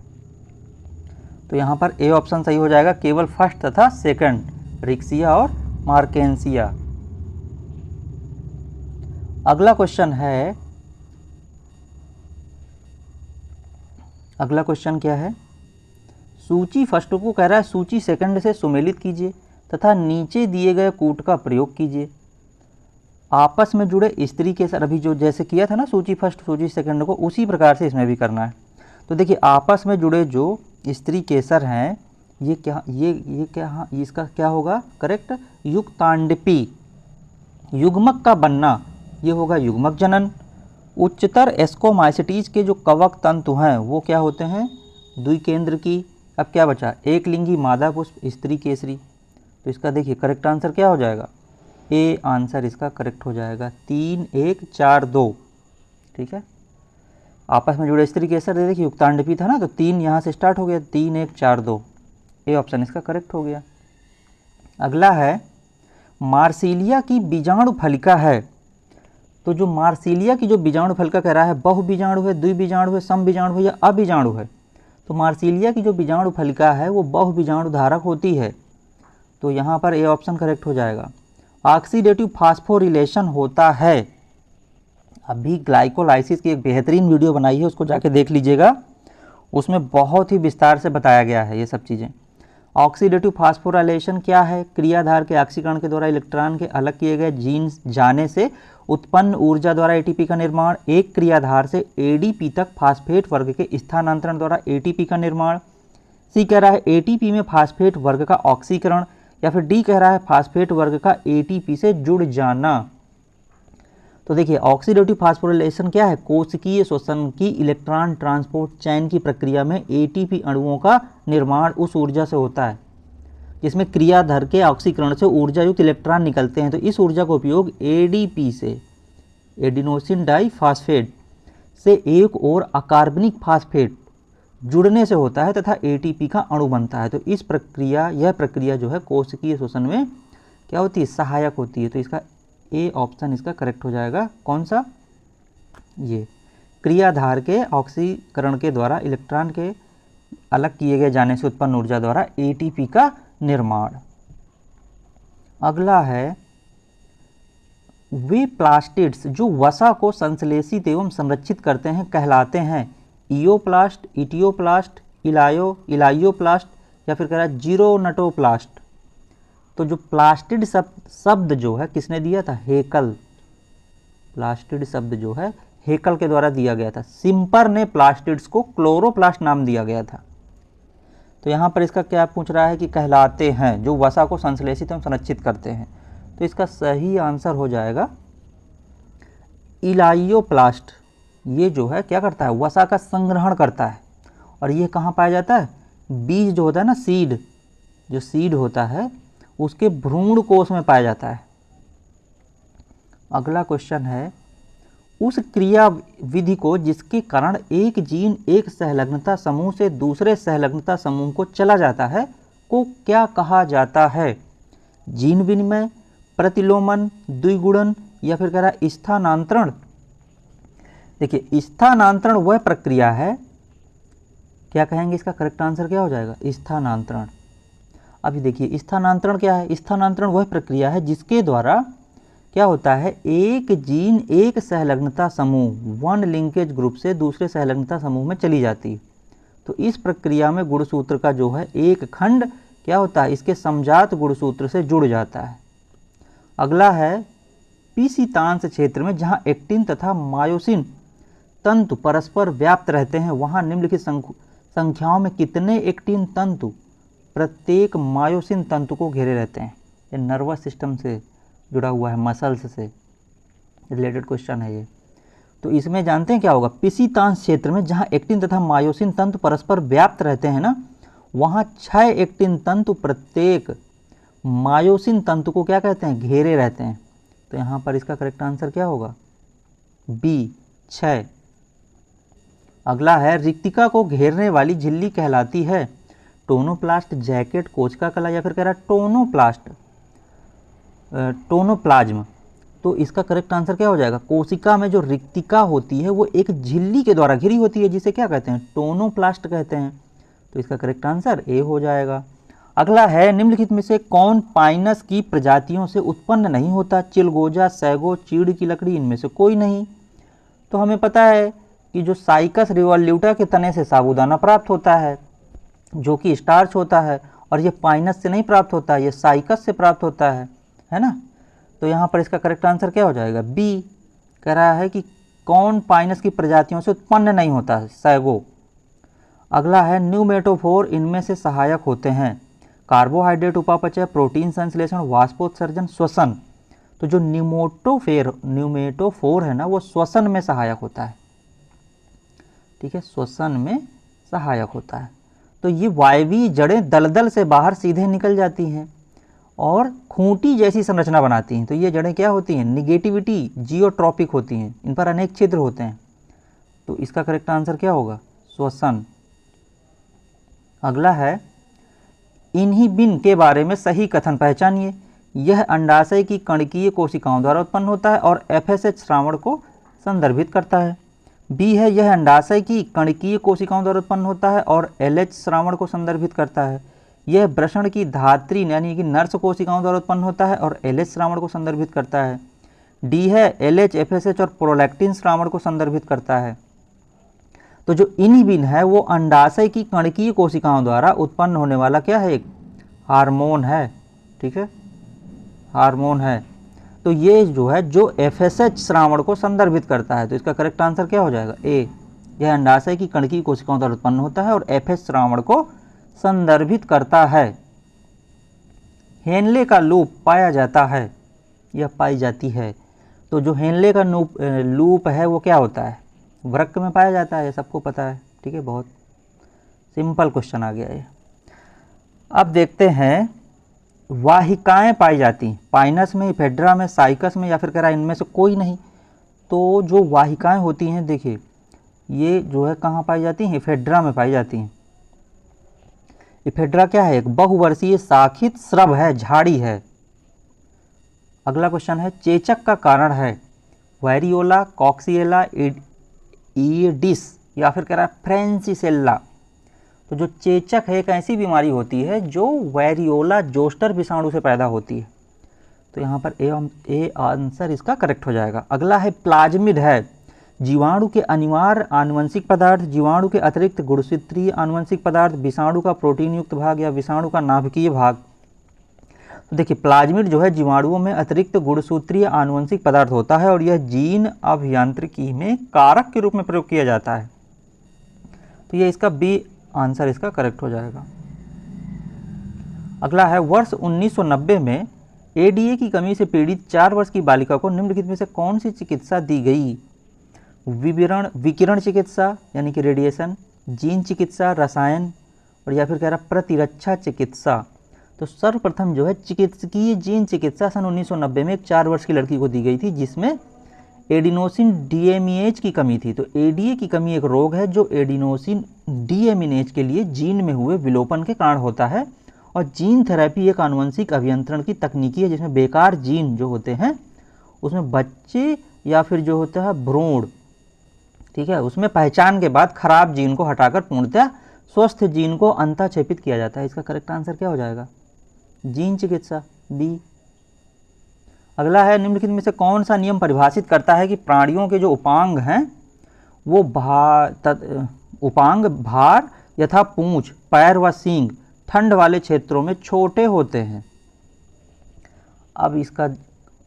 तो यहाँ पर ए ऑप्शन सही हो जाएगा, केवल फर्स्ट तथा सेकंड, रिक्सिया और मार्केंसिया। अगला क्वेश्चन है, अगला क्वेश्चन क्या है, सूची फर्स्ट को कह रहा है सूची सेकंड से सुमेलित कीजिए तथा नीचे दिए गए कूट का प्रयोग कीजिए। आपस में जुड़े स्त्री केसर, अभी जो जैसे किया था ना सूची फर्स्ट सूची सेकंड को, उसी प्रकार से इसमें भी करना है। तो देखिए, आपस में जुड़े जो स्त्री केसर हैं, ये क्या, ये क्या, इसका क्या होगा करेक्ट, युक्तांडपी। युग्मक का बनना, ये होगा युग्मक जनन। उच्चतर एस्कोमाइसिटीज के जो कवक तंतु हैं वो क्या होते हैं, द्विकेंद्र की। अब क्या बचा, एक लिंगी मादा पुष्प, स्त्री केसरी। तो इसका देखिए करेक्ट आंसर क्या हो जाएगा, ए आंसर इसका करेक्ट हो जाएगा, 3 1 4 2। ठीक है, आपस में जुड़े स्त्री केसर, देखिए युक्तांडपी था ना, तो 3 यहाँ से स्टार्ट हो गया, 3 1 4 2, ए ऑप्शन इसका करेक्ट हो गया। अगला है, मार्सिलिया की बीजाणु फलिका है। तो जो मार्सिलिया की जो बीजाणु फलिका कह रहा है, बहुबीजाणु है, द्विबीजाणु है, समबीजाणु है या अबीजाणु है। तो मार्सिलिया की जो बीजाणु फलिका है वो बहुबीजाणु धारक होती है। तो यहाँ पर ए ऑप्शन करेक्ट हो जाएगा। ऑक्सीडेटिव फास्फोरिलेशन होता है, अभी ग्लाइकोलाइसिस की एक बेहतरीन वीडियो बनाई है, उसको जाके देख लीजिएगा, उसमें बहुत ही विस्तार से बताया गया है ये सब चीज़ें। ऑक्सीडेटिव फास्फोराइलेशन क्या है, क्रियाधार के ऑक्सीकरण के द्वारा इलेक्ट्रॉन के अलग किए गए जीन जाने से उत्पन्न ऊर्जा द्वारा एटीपी का निर्माण, एक क्रियाधार से एडीपी तक फास्फेट वर्ग के स्थानांतरण द्वारा एटीपी का निर्माण। सी कह रहा है एटीपी में फास्फेट वर्ग का ऑक्सीकरण, या फिर डी कह रहा है फास्फेट वर्ग का एटीपी से जुड़ जाना। तो देखिए, ऑक्सीडेटिव फास्फोरिलेशन क्या है, कोशिकीय श्वसन की इलेक्ट्रॉन ट्रांसपोर्ट चैन की प्रक्रिया में एटीपी अणुओं का निर्माण उस ऊर्जा से होता है जिसमें क्रियाधर के ऑक्सीकरण से ऊर्जा युक्त इलेक्ट्रॉन निकलते हैं। तो इस ऊर्जा का उपयोग एडीपी से, एडिनोसिन डाइफॉस्फेट से एक और अकार्बनिक फास्फेट जुड़ने से होता है तथा एटीपी का अणु बनता है। तो इस प्रक्रिया, यह प्रक्रिया जो है कोशिकीय श्वसन में क्या होती है, सहायक होती है। तो इसका ए ऑप्शन इसका करेक्ट हो जाएगा, कौन सा, ये क्रियाधार के ऑक्सीकरण के द्वारा इलेक्ट्रॉन के अलग किए गए जाने से उत्पन्न ऊर्जा द्वारा एटीपी का निर्माण। अगला है, वे प्लास्टिड्स जो वसा को संश्लेषित एवं संरक्षित करते हैं कहलाते हैं इयोप्लास्ट, इटियोप्लास्ट, इलायोप्लास्ट, या फिर कह रहा है जीरोनटोप्लास्ट। तो जो प्लास्टिड शब्द जो है किसने दिया था, हेकल। प्लास्टिड शब्द जो है हेकल के द्वारा दिया गया था। सिम्पर ने प्लास्टिड्स को क्लोरोप्लास्ट नाम दिया गया था। तो यहाँ पर इसका क्या पूछ रहा है कि कहलाते हैं जो वसा को संश्लेषित एवं संरक्षित करते हैं। तो इसका सही आंसर हो जाएगा इलायोप्लास्ट। ये जो है क्या करता है, वसा का संग्रहण करता है। और ये कहाँ पाया जाता है, बीज जो होता है ना, सीड, जो सीड होता है उसके भ्रूण कोश में पाया जाता है। अगला क्वेश्चन है, उस क्रिया विधि को जिसके कारण एक जीन एक सहलग्नता समूह से दूसरे सहलग्नता समूह को चला जाता है को क्या कहा जाता है? जीन विनिमय, प्रतिलोमन, द्विगुणन या फिर कह रहा है स्थानांतरण। देखिए स्थानांतरण वह प्रक्रिया है, क्या कहेंगे इसका करेक्ट आंसर क्या हो जाएगा? स्थानांतरण। अभी देखिए स्थानांतरण क्या है? स्थानांतरण वह प्रक्रिया है जिसके द्वारा क्या होता है, एक जीन एक सहलग्नता समूह वन लिंकेज ग्रुप से दूसरे सहलग्नता समूह में चली जाती है। तो इस प्रक्रिया में गुणसूत्र का जो है एक खंड क्या होता है, इसके समजात गुणसूत्र से जुड़ जाता है। अगला है, पीसीतांश क्षेत्र में जहां एक्टिन तथा मायोसिन तंतु परस्पर व्याप्त रहते हैं वहां निम्नलिखित संख्याओं में कितने एक्टिन तंतु प्रत्येक मायोसिन तंतु को घेरे रहते हैं? ये नर्वस सिस्टम से जुड़ा हुआ है, मसल्स से रिलेटेड क्वेश्चन है ये। तो इसमें जानते हैं क्या होगा, पीसीतांश क्षेत्र में जहां एक्टिन तथा मायोसिन तंतु परस्पर व्याप्त रहते हैं ना, वहां 6 एक्टिन तंतु प्रत्येक मायोसिन तंतु को क्या कहते हैं, घेरे रहते हैं। तो यहां पर इसका करेक्ट आंसर क्या होगा? बी 6। अगला है, रिक्तिका को घेरने वाली झिल्ली कहलाती है टोनोप्लास्ट, जैकेट, कोशिका कला या फिर कह रहा है टोनोप्लास्ट, टोनोप्लाज्म। तो इसका करेक्ट आंसर क्या हो जाएगा? कोशिका में जो रिक्तिका होती है वो एक झिल्ली के द्वारा घिरी होती है, जिसे क्या कहते हैं? टोनोप्लास्ट कहते हैं। तो इसका करेक्ट आंसर ए हो जाएगा। अगला है, निम्नलिखित में से कौन पाइनस की प्रजातियों से उत्पन्न नहीं होता? चिलगोजा, सैगो, चीड़ की लकड़ी, इनमें से कोई नहीं। तो हमें पता है कि जो साइकस रिवोल्यूटा के तने से साबूदाना प्राप्त होता है जो कि स्टार्च होता है, और ये पाइनस से नहीं प्राप्त होता है, ये साइकस से प्राप्त होता है ना। तो यहाँ पर इसका करेक्ट आंसर क्या हो जाएगा? बी कह रहा है कि कौन पाइनस की प्रजातियों से उत्पन्न नहीं होता है? सैगो। अगला है, न्यूमेटोफोर इनमें से सहायक होते हैं? कार्बोहाइड्रेट उपापचय, प्रोटीन संश्लेषण, वाष्पोत्सर्जन, श्वसन। तो जो न्यूमेटोफोर है ना, वो श्वसन में सहायक होता है। ठीक है, श्वसन में सहायक होता है। तो ये वायवीय जड़ें दलदल से बाहर सीधे निकल जाती हैं और खूंटी जैसी संरचना बनाती हैं। तो ये जड़ें क्या होती हैं? निगेटिविटी जियोट्रॉपिक होती हैं, इन पर अनेक छिद्र होते हैं। तो इसका करेक्ट आंसर क्या होगा? श्वसन। अगला है, इन्हिबिन के बारे में सही कथन पहचानिए। यह अंडाशय की कणकीय कोशिकाओं द्वारा उत्पन्न होता है और FSH श्रावण को संदर्भित करता है। बी है, यह अंडाशय की कणकीय कोशिकाओं द्वारा उत्पन्न होता है और LH श्रावण को संदर्भित करता है। यह वृषण की धात्री यानी कि नर्स कोशिकाओं द्वारा उत्पन्न होता है और LH श्रावण को संदर्भित करता है। डी है, LH, FSH और प्रोलैक्टिन श्रावण को संदर्भित करता है। तो जो इन्हिबिन है वो अंडाशय की कणकीय कोशिकाओं द्वारा उत्पन्न होने वाला क्या है? एक हार्मोन है। ठीक है, हार्मोन है। तो ये जो है जो FSH श्रावण को संदर्भित करता है। तो इसका करेक्ट आंसर क्या हो जाएगा? ए। यह अंडाशय की कणकीय कोशिकाओं द्वारा उत्पन्न होता है और FH श्रावण को संदर्भित करता है। हेनले का लूप पाया जाता है या पाई जाती है? तो जो हेनले का लूप है वो क्या होता है? वृक्क में पाया जाता है, सबको पता है। ठीक है, बहुत सिंपल क्वेश्चन आ गया ये। अब देखते हैं, वाहिकाएं पाई जाती पाइनस में, इफेड्रा में, साइकस में या फिर कह रहा है इनमें से कोई नहीं। तो जो वाहिकाएं होती हैं, देखिए ये जो है कहाँ पाई जाती हैं? इफेड्रा में पाई जाती हैं। इफेड्रा क्या है? एक बहुवर्षीय शाखित स्रब है, झाड़ी है। अगला क्वेश्चन है, चेचक का कारण है? वेरियोला, कॉक्सिएला, ईडिस या फिर कह रहा है फ्रेंसिसेल्ला। तो जो चेचक है एक ऐसी बीमारी होती है जो वेरियोला जोस्टर विषाणु से पैदा होती है। तो यहाँ पर ए आंसर इसका करेक्ट हो जाएगा। अगला है, प्लाज्मिड है जीवाणु के अनिवार्य आनुवंशिक पदार्थ, जीवाणु के अतिरिक्त गुणसूत्रीय आनुवंशिक पदार्थ, विषाणु का प्रोटीन युक्त भाग या विषाणु का नाभिकीय भाग। तो देखिए प्लाज्मिड जो है जीवाणुओं में अतिरिक्त गुणसूत्रीय आनुवंशिक पदार्थ होता है और यह जीन अभियांत्रिकी में कारक के रूप में प्रयोग किया जाता है। तो ये इसका बी आंसर इसका करेक्ट हो जाएगा। अगला है, वर्ष 1990 में ADA की कमी से पीड़ित 4 वर्ष की बालिका को निम्नलिखित में से कौन सी चिकित्सा दी गई? विकिरण चिकित्सा यानी कि रेडिएशन, जीन चिकित्सा, रसायन और या फिर कह रहा प्रतिरक्षा चिकित्सा। तो सर्वप्रथम जो है चिकित्सकीय जीन चिकित्सा सन 1990 में एक 4 वर्ष की लड़की को दी गई थी, जिसमें एडिनोसिन डीएमिनेज की कमी थी। तो एडीए की कमी एक रोग है जो एडिनोसिन डीएमिनेज के लिए जीन में हुए विलोपन के कारण होता है। और जीन थेरेपी एक आनुवंशिक अभियंत्रण की तकनीकी है जिसमें बेकार जीन जो होते हैं उसमें बच्चे या फिर जो होता है भ्रूण, ठीक है, उसमें पहचान के बाद खराब जीन को हटाकर पूर्णतः स्वस्थ जीन को अंतःक्षेपित किया जाता है। इसका करेक्ट आंसर क्या हो जाएगा? जीन चिकित्सा, बी। अगला है, निम्नलिखित में से कौन सा नियम परिभाषित करता है कि प्राणियों के जो उपांग हैं वो उपांग भार यथा पूंछ, पैर व सींग ठंड वाले क्षेत्रों में छोटे होते हैं। अब इसका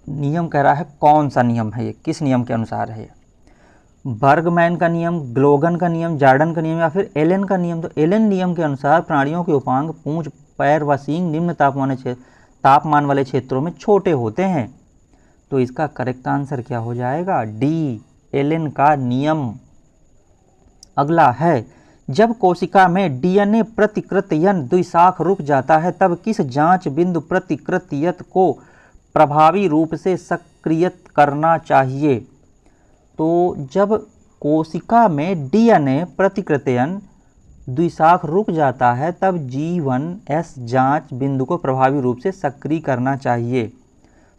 नियम कह रहा है, कौन सा नियम है ये, किस नियम के अनुसार है? बर्गमैन का नियम, ग्लोगन का नियम, जॉर्डन का नियम या फिर एलन का नियम? तो एलन नियम के अनुसार प्राणियों के उपांग पूंछ, पैर व सींग निम्न तापमान वाले क्षेत्रों में छोटे होते हैं। तो इसका करेक्ट आंसर क्या हो जाएगा? डी, एलन का नियम। अगला है, जब कोशिका में डीएनए प्रतिकृतियन द्विशाख रुक जाता है तब किस जांच बिंदु प्रतिकृतियत को प्रभावी रूप से सक्रियत करना चाहिए? तो जब कोशिका में डीएनए प्रतिकृतियन द्विशाख रुक जाता है तब G1S जांच बिंदु को प्रभावी रूप से सक्रिय करना चाहिए।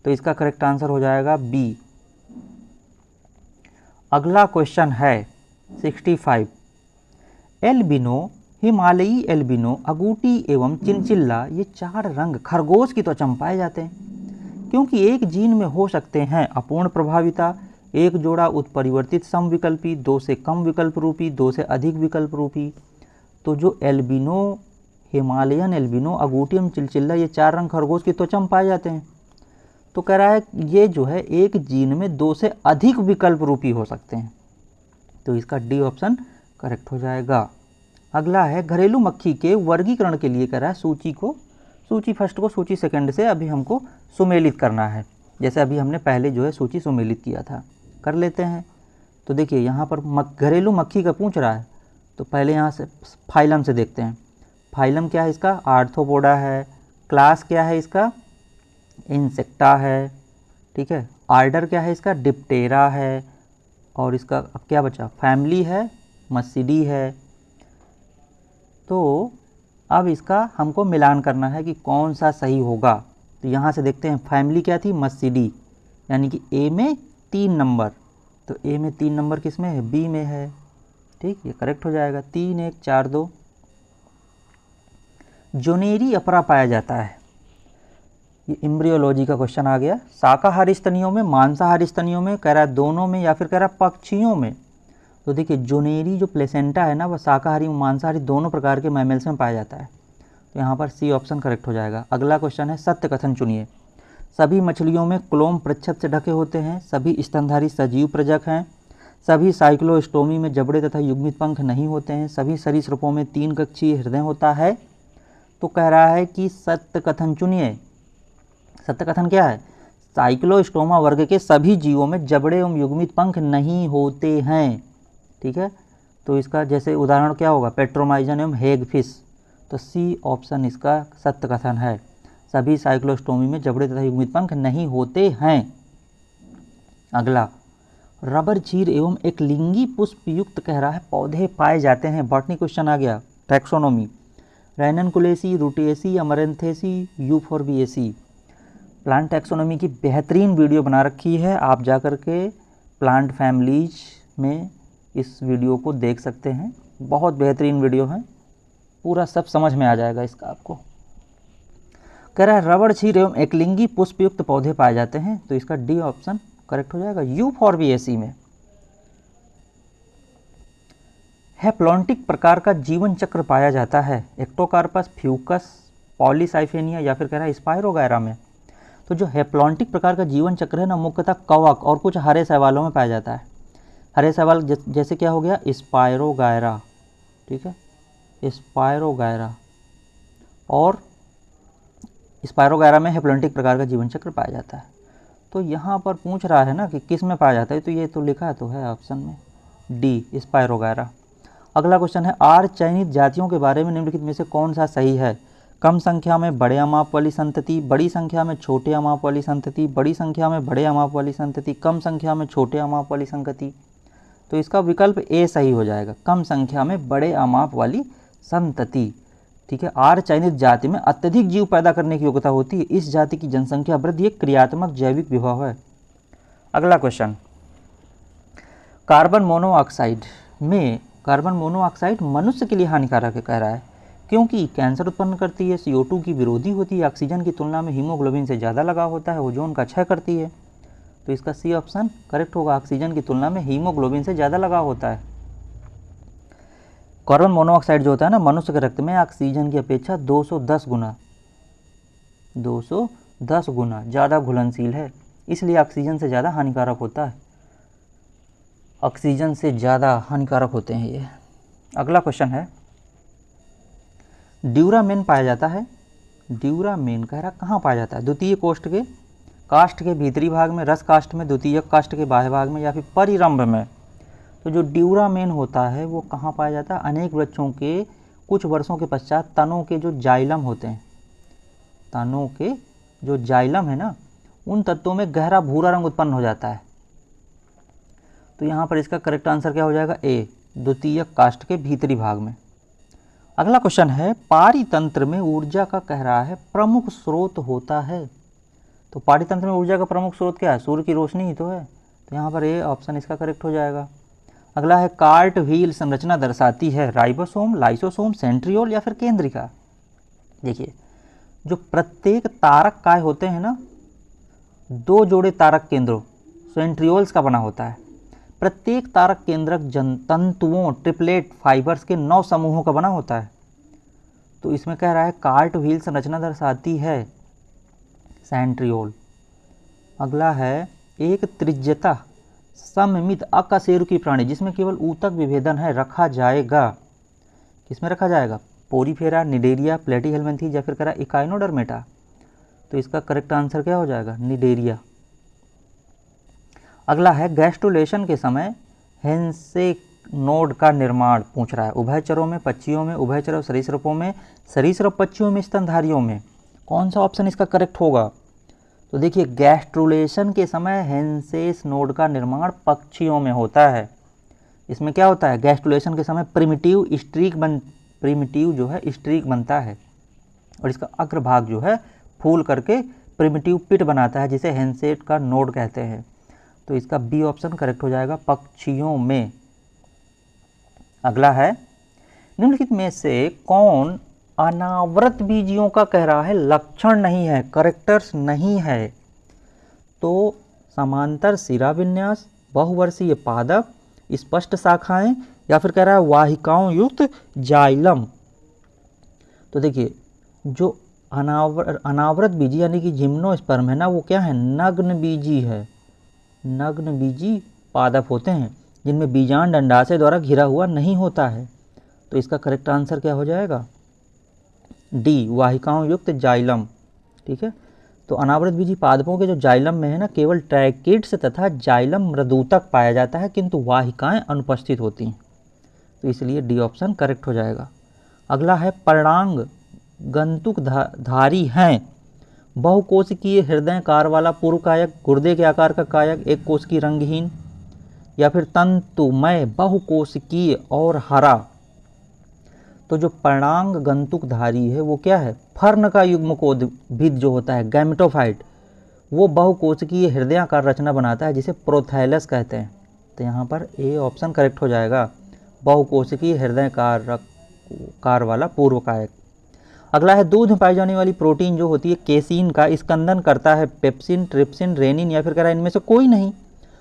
तो इसका करेक्ट आंसर हो जाएगा बी। अगला क्वेश्चन है 65। एल्बिनो, हिमालयी एल्बिनो, अगूटी एवं चिनचिल्ला ये 4 रंग खरगोश की त्वचा में पाए जाते हैं क्योंकि एक जीन में हो सकते हैं अपूर्ण प्रभाविता, एक जोड़ा उत्परिवर्तित समविकल्पी, 2 से कम विकल्प रूपी, 2 से अधिक विकल्प रूपी। तो जो एल्बिनो, हिमालयन एल्बिनो, अगूटी एवं चिनचिल्ला ये 4 रंग खरगोश की त्वचा में पाए जाते हैं। तो कह रहा है ये जो है एक जीन में 2 से अधिक विकल्प रूपी हो सकते हैं। तो इसका डी ऑप्शन करेक्ट हो जाएगा। अगला है, घरेलू मक्खी के वर्गीकरण के लिए कह रहा है सूची फर्स्ट को सूची सेकंड से अभी हमको सुमेलित करना है, जैसे अभी हमने पहले जो है सूची सुमेलित किया था। कर लेते हैं। तो देखिए यहाँ पर घरेलू मक्खी का पूछ रहा है, तो पहले यहाँ से फाइलम से देखते हैं। फाइलम क्या है इसका? आर्थ्रोपोडा है। क्लास क्या है इसका? इंसेक्टा है, ठीक है। आर्डर क्या है इसका? डिप्टेरा है। और इसका अब क्या बचा? फैमिली है, मस्सिडी है। तो अब इसका हमको मिलान करना है कि कौन सा सही होगा। तो यहाँ से देखते हैं, फैमिली क्या थी? मस्सिडी, यानी कि ए में 3 नंबर। तो ए में 3 नंबर किस में है? बी में है, ठीक, ये करेक्ट हो जाएगा। 3 1 4 2। जोनेरी अपरा पाया जाता है, ये एम्ब्रियोलॉजी का क्वेश्चन आ गया। शाकाहारी स्तनियों में, मांसाहारी स्तनियों में, कह रहा है दोनों में या फिर कह रहा है पक्षियों में। तो देखिए जोनेरी जो प्लेसेंटा है ना वह शाकाहारी मांसाहारी दोनों प्रकार के मैमल्स में पाया जाता है। तो यहाँ पर सी ऑप्शन करेक्ट हो जाएगा। अगला क्वेश्चन है, सत्य कथन चुनिए। सभी मछलियों में क्लोम प्रच्छद से ढके होते हैं, सभी स्तनधारी सजीव प्रजक हैं, सभी साइक्लोस्टोमी में जबड़े तथा युग्मित पंख नहीं होते हैं, सभी सरीसृपों में 3 कक्षीय हृदय होता है। तो कह रहा है कि सत्य कथन चुनिए। सत्य कथन क्या है? साइक्लोस्टोमा वर्ग के सभी जीवों में जबड़े एवं युग्मित पंख नहीं होते हैं, ठीक है। तो इसका जैसे उदाहरण क्या होगा? पेट्रोमाइजन एवं हेगफिश। तो सी ऑप्शन इसका सत्य कथन है, सभी साइक्लोस्टोमी में जबड़े तथा युग्मित पंख नहीं होते हैं। अगला, रबर चीर एवं एक लिंगी पुष्प युक्त कह रहा है पौधे पाए जाते हैं। बॉटनी क्वेश्चन आ गया, टैक्सोनॉमी। रैननकुलेसी, रूटिएसी, अमरेंथेसी, यूफोर्बिएसी। प्लांट टैक्सोनॉमी की बेहतरीन वीडियो बना रखी है, आप जाकर के प्लांट फैमिलीज में इस वीडियो को देख सकते हैं। बहुत बेहतरीन वीडियो है, पूरा सब समझ में आ जाएगा इसका आपको। कह रहा है रबड़ क्षीर एवं एकलिंगी पुष्पयुक्त पौधे पाए जाते हैं। तो इसका डी ऑप्शन करेक्ट हो जाएगा। यूफोर्बिएसी में हैप्लॉन्टिक प्रकार का जीवन चक्र पाया जाता है, एक्टोकार्पस, फ्यूकस, पॉलीसाइफेनिया या फिर कह रहा है स्पाइरोगायरा में। तो जो हैप्लॉन्टिक प्रकार का जीवन चक्र है ना मुख्यतः कवक और कुछ हरे शैवालों में पाया जाता है। हरे शैवाल जैसे क्या हो गया? स्पाइरोगायरा, ठीक है, स्पाइरोगायरा। और स्पाइरोगायरा में हैप्लॉन्टिक प्रकार का जीवन चक्र पाया जाता है। तो यहाँ पर पूछ रहा है ना कि किस में पाया जाता है, तो ये तो लिखा तो है ऑप्शन में डी, स्पाइरोगायरा। अगला क्वेश्चन है, आर चयनित जातियों के बारे में निम्नलिखित में से कौन सा सही है? कम संख्या में बड़े अमाप वाली संतति, बड़ी संख्या में छोटे अमाप वाली संतति, बड़ी संख्या में बड़े अमाप वाली संतति, कम संख्या में छोटे अमाप वाली संतति। तो इसका विकल्प ए सही हो जाएगा, कम संख्या में बड़े अमाप वाली संतति। ठीक है, आर्य चयनित जाति में अत्यधिक जीव पैदा करने की योग्यता होती है। इस जाति की जनसंख्या वृद्धि एक क्रियात्मक जैविक विभव है। अगला क्वेश्चन, कार्बन मोनोऑक्साइड में कार्बन मोनोऑक्साइड मनुष्य के लिए हानिकारक है कह रहा है, क्योंकि कैंसर उत्पन्न करती है, CO2 की विरोधी होती है, ऑक्सीजन की तुलना में हीमोग्लोबिन से ज़्यादा लगाव होता है, ओजोन का क्षय करती है। तो इसका सी ऑप्शन करेक्ट होगा, ऑक्सीजन की तुलना में हीमोग्लोबिन से ज़्यादा लगाव होता है। कार्बन मोनोऑक्साइड जो होता है ना, मनुष्य के रक्त में ऑक्सीजन की अपेक्षा 210 गुना ज़्यादा घुलनशील है, इसलिए ऑक्सीजन से ज़्यादा हानिकारक होता है। ऑक्सीजन से ज़्यादा हानिकारक होते हैं ये। अगला क्वेश्चन है, ड्यूरामेन पाया जाता है, ड्यूरामेन कह रहा कहाँ पाया जाता है? द्वितीय काष्ठ के भीतरी भाग में, रस काष्ठ में, द्वितीय काष्ठ के बाह्य भाग में, या फिर परिरंभ में। तो जो ड्यूरामेन होता है वो कहाँ पाया जाता है? अनेक वृक्षों के कुछ वर्षों के पश्चात तनों के जो जाइलम होते हैं, तनों के जो जाइलम है ना, उन तत्वों में गहरा भूरा रंग उत्पन्न हो जाता है। तो यहाँ पर इसका करेक्ट आंसर क्या हो जाएगा? ए, द्वितीय काष्ठ के भीतरी भाग में। अगला क्वेश्चन है, पारितंत्र में ऊर्जा का कह रहा है प्रमुख स्रोत होता है। तो पारितंत्र में ऊर्जा का प्रमुख स्रोत क्या है? सूर्य की रोशनी ही तो है। तो यहाँ पर ए ऑप्शन इसका करेक्ट हो जाएगा। अगला है, कार्ट व्हील संरचना दर्शाती है राइबोसोम, लाइसोसोम, सेंट्रियोल या फिर केंद्रिका। देखिए, जो प्रत्येक तारक काय होते हैं ना, 2 जोड़े तारक केंद्रों सेंट्रियोल्स का बना होता है। प्रत्येक तारक केंद्रक तंतुओं ट्रिपलेट फाइबर्स के 9 समूहों का बना होता है। तो इसमें कह रहा है कार्ट व्हील संरचना दर्शाती है सेंट्रियोल। अगला है, एक त्रिज्यता सममित अकशेरुकी प्राणी जिसमें केवल ऊतक विभेदन है रखा जाएगा। किसमें रखा जाएगा? पोरीफेरा, निडेरिया, प्लेटीहेल्मिन्थीज या फिर कह रहा है इकाइनोडर्मेटा। तो इसका करेक्ट आंसर क्या हो जाएगा? निडेरिया। अगला है, गैस्ट्रुलेशन के समय हेंसे नोड का निर्माण पूछ रहा है। उभयचरों में, पक्षियों में, उभयचर और सरीसृपों में, सरीसृप पक्षियों में, स्तनधारियों में। कौन सा ऑप्शन इसका करेक्ट होगा? तो देखिए, गैस्ट्रुलेशन के समय हेंसेस नोड का निर्माण पक्षियों में होता है। इसमें क्या होता है? गैस्ट्रुलेशन के समय प्रिमिटिव जो है स्ट्रीक बनता है और इसका अग्रभाग जो है फूल करके प्रिमिटिव पिट बनाता है, जिसे हेंसेट का नोड कहते हैं। तो इसका बी ऑप्शन करेक्ट हो जाएगा, पक्षियों में। अगला है, निम्नलिखित में से कौन अनावृत बीजियों का कह रहा है लक्षण नहीं है, करेक्टर्स नहीं है? तो समांतर शिरा विन्यास, बहुवर्षीय पादप, स्पष्ट शाखाएं या फिर कह रहा है वाहिकाओं युक्त जाइलम। तो देखिए, जो अनावृत बीजी यानी कि जिम्नोस्पर्म है ना, वो क्या है? नग्न बीजी है। नग्न बीजी पादप होते हैं जिनमें बीजांड अंडाशय द्वारा घिरा हुआ नहीं होता है। तो इसका करेक्ट आंसर क्या हो जाएगा? डी, वाहिकाओं युक्त जाइलम। ठीक है, तो अनावृत बीजी पादपों के जो जाइलम में है ना, केवल ट्रैकिड्स तथा जाइलम मृदूतक पाया जाता है, किंतु वाहिकाएं अनुपस्थित होती हैं। तो इसलिए डी ऑप्शन करेक्ट हो जाएगा। अगला है, पर्णांग गंतुक धारी हैं, बहुकोशिकीय हृदयकार वाला पूर्व कायक, गुर्दे के आकार का कायक, एक कोशिकीय रंगहीन या फिर तंतुमय बहुकोशिकीय और हरा। तो जो पर्णांग गंतुकधारी है वो क्या है? फर्न का युग्मकोद्भिद जो होता है गैमेटोफाइट, वो बहुकोशिकीय हृदयाकार रचना बनाता है जिसे प्रोथैलस कहते हैं। तो यहाँ पर ए ऑप्शन करेक्ट हो जाएगा, बहुकोशिकीय हृदयाकार वाला पूर्व कायक। अगला है, दूध में पाई जाने वाली प्रोटीन जो होती है केसीन का स्कंदन करता है पेप्सिन, ट्रिप्सिन, रेनिन या फिर कह रहा है इनमें से कोई नहीं।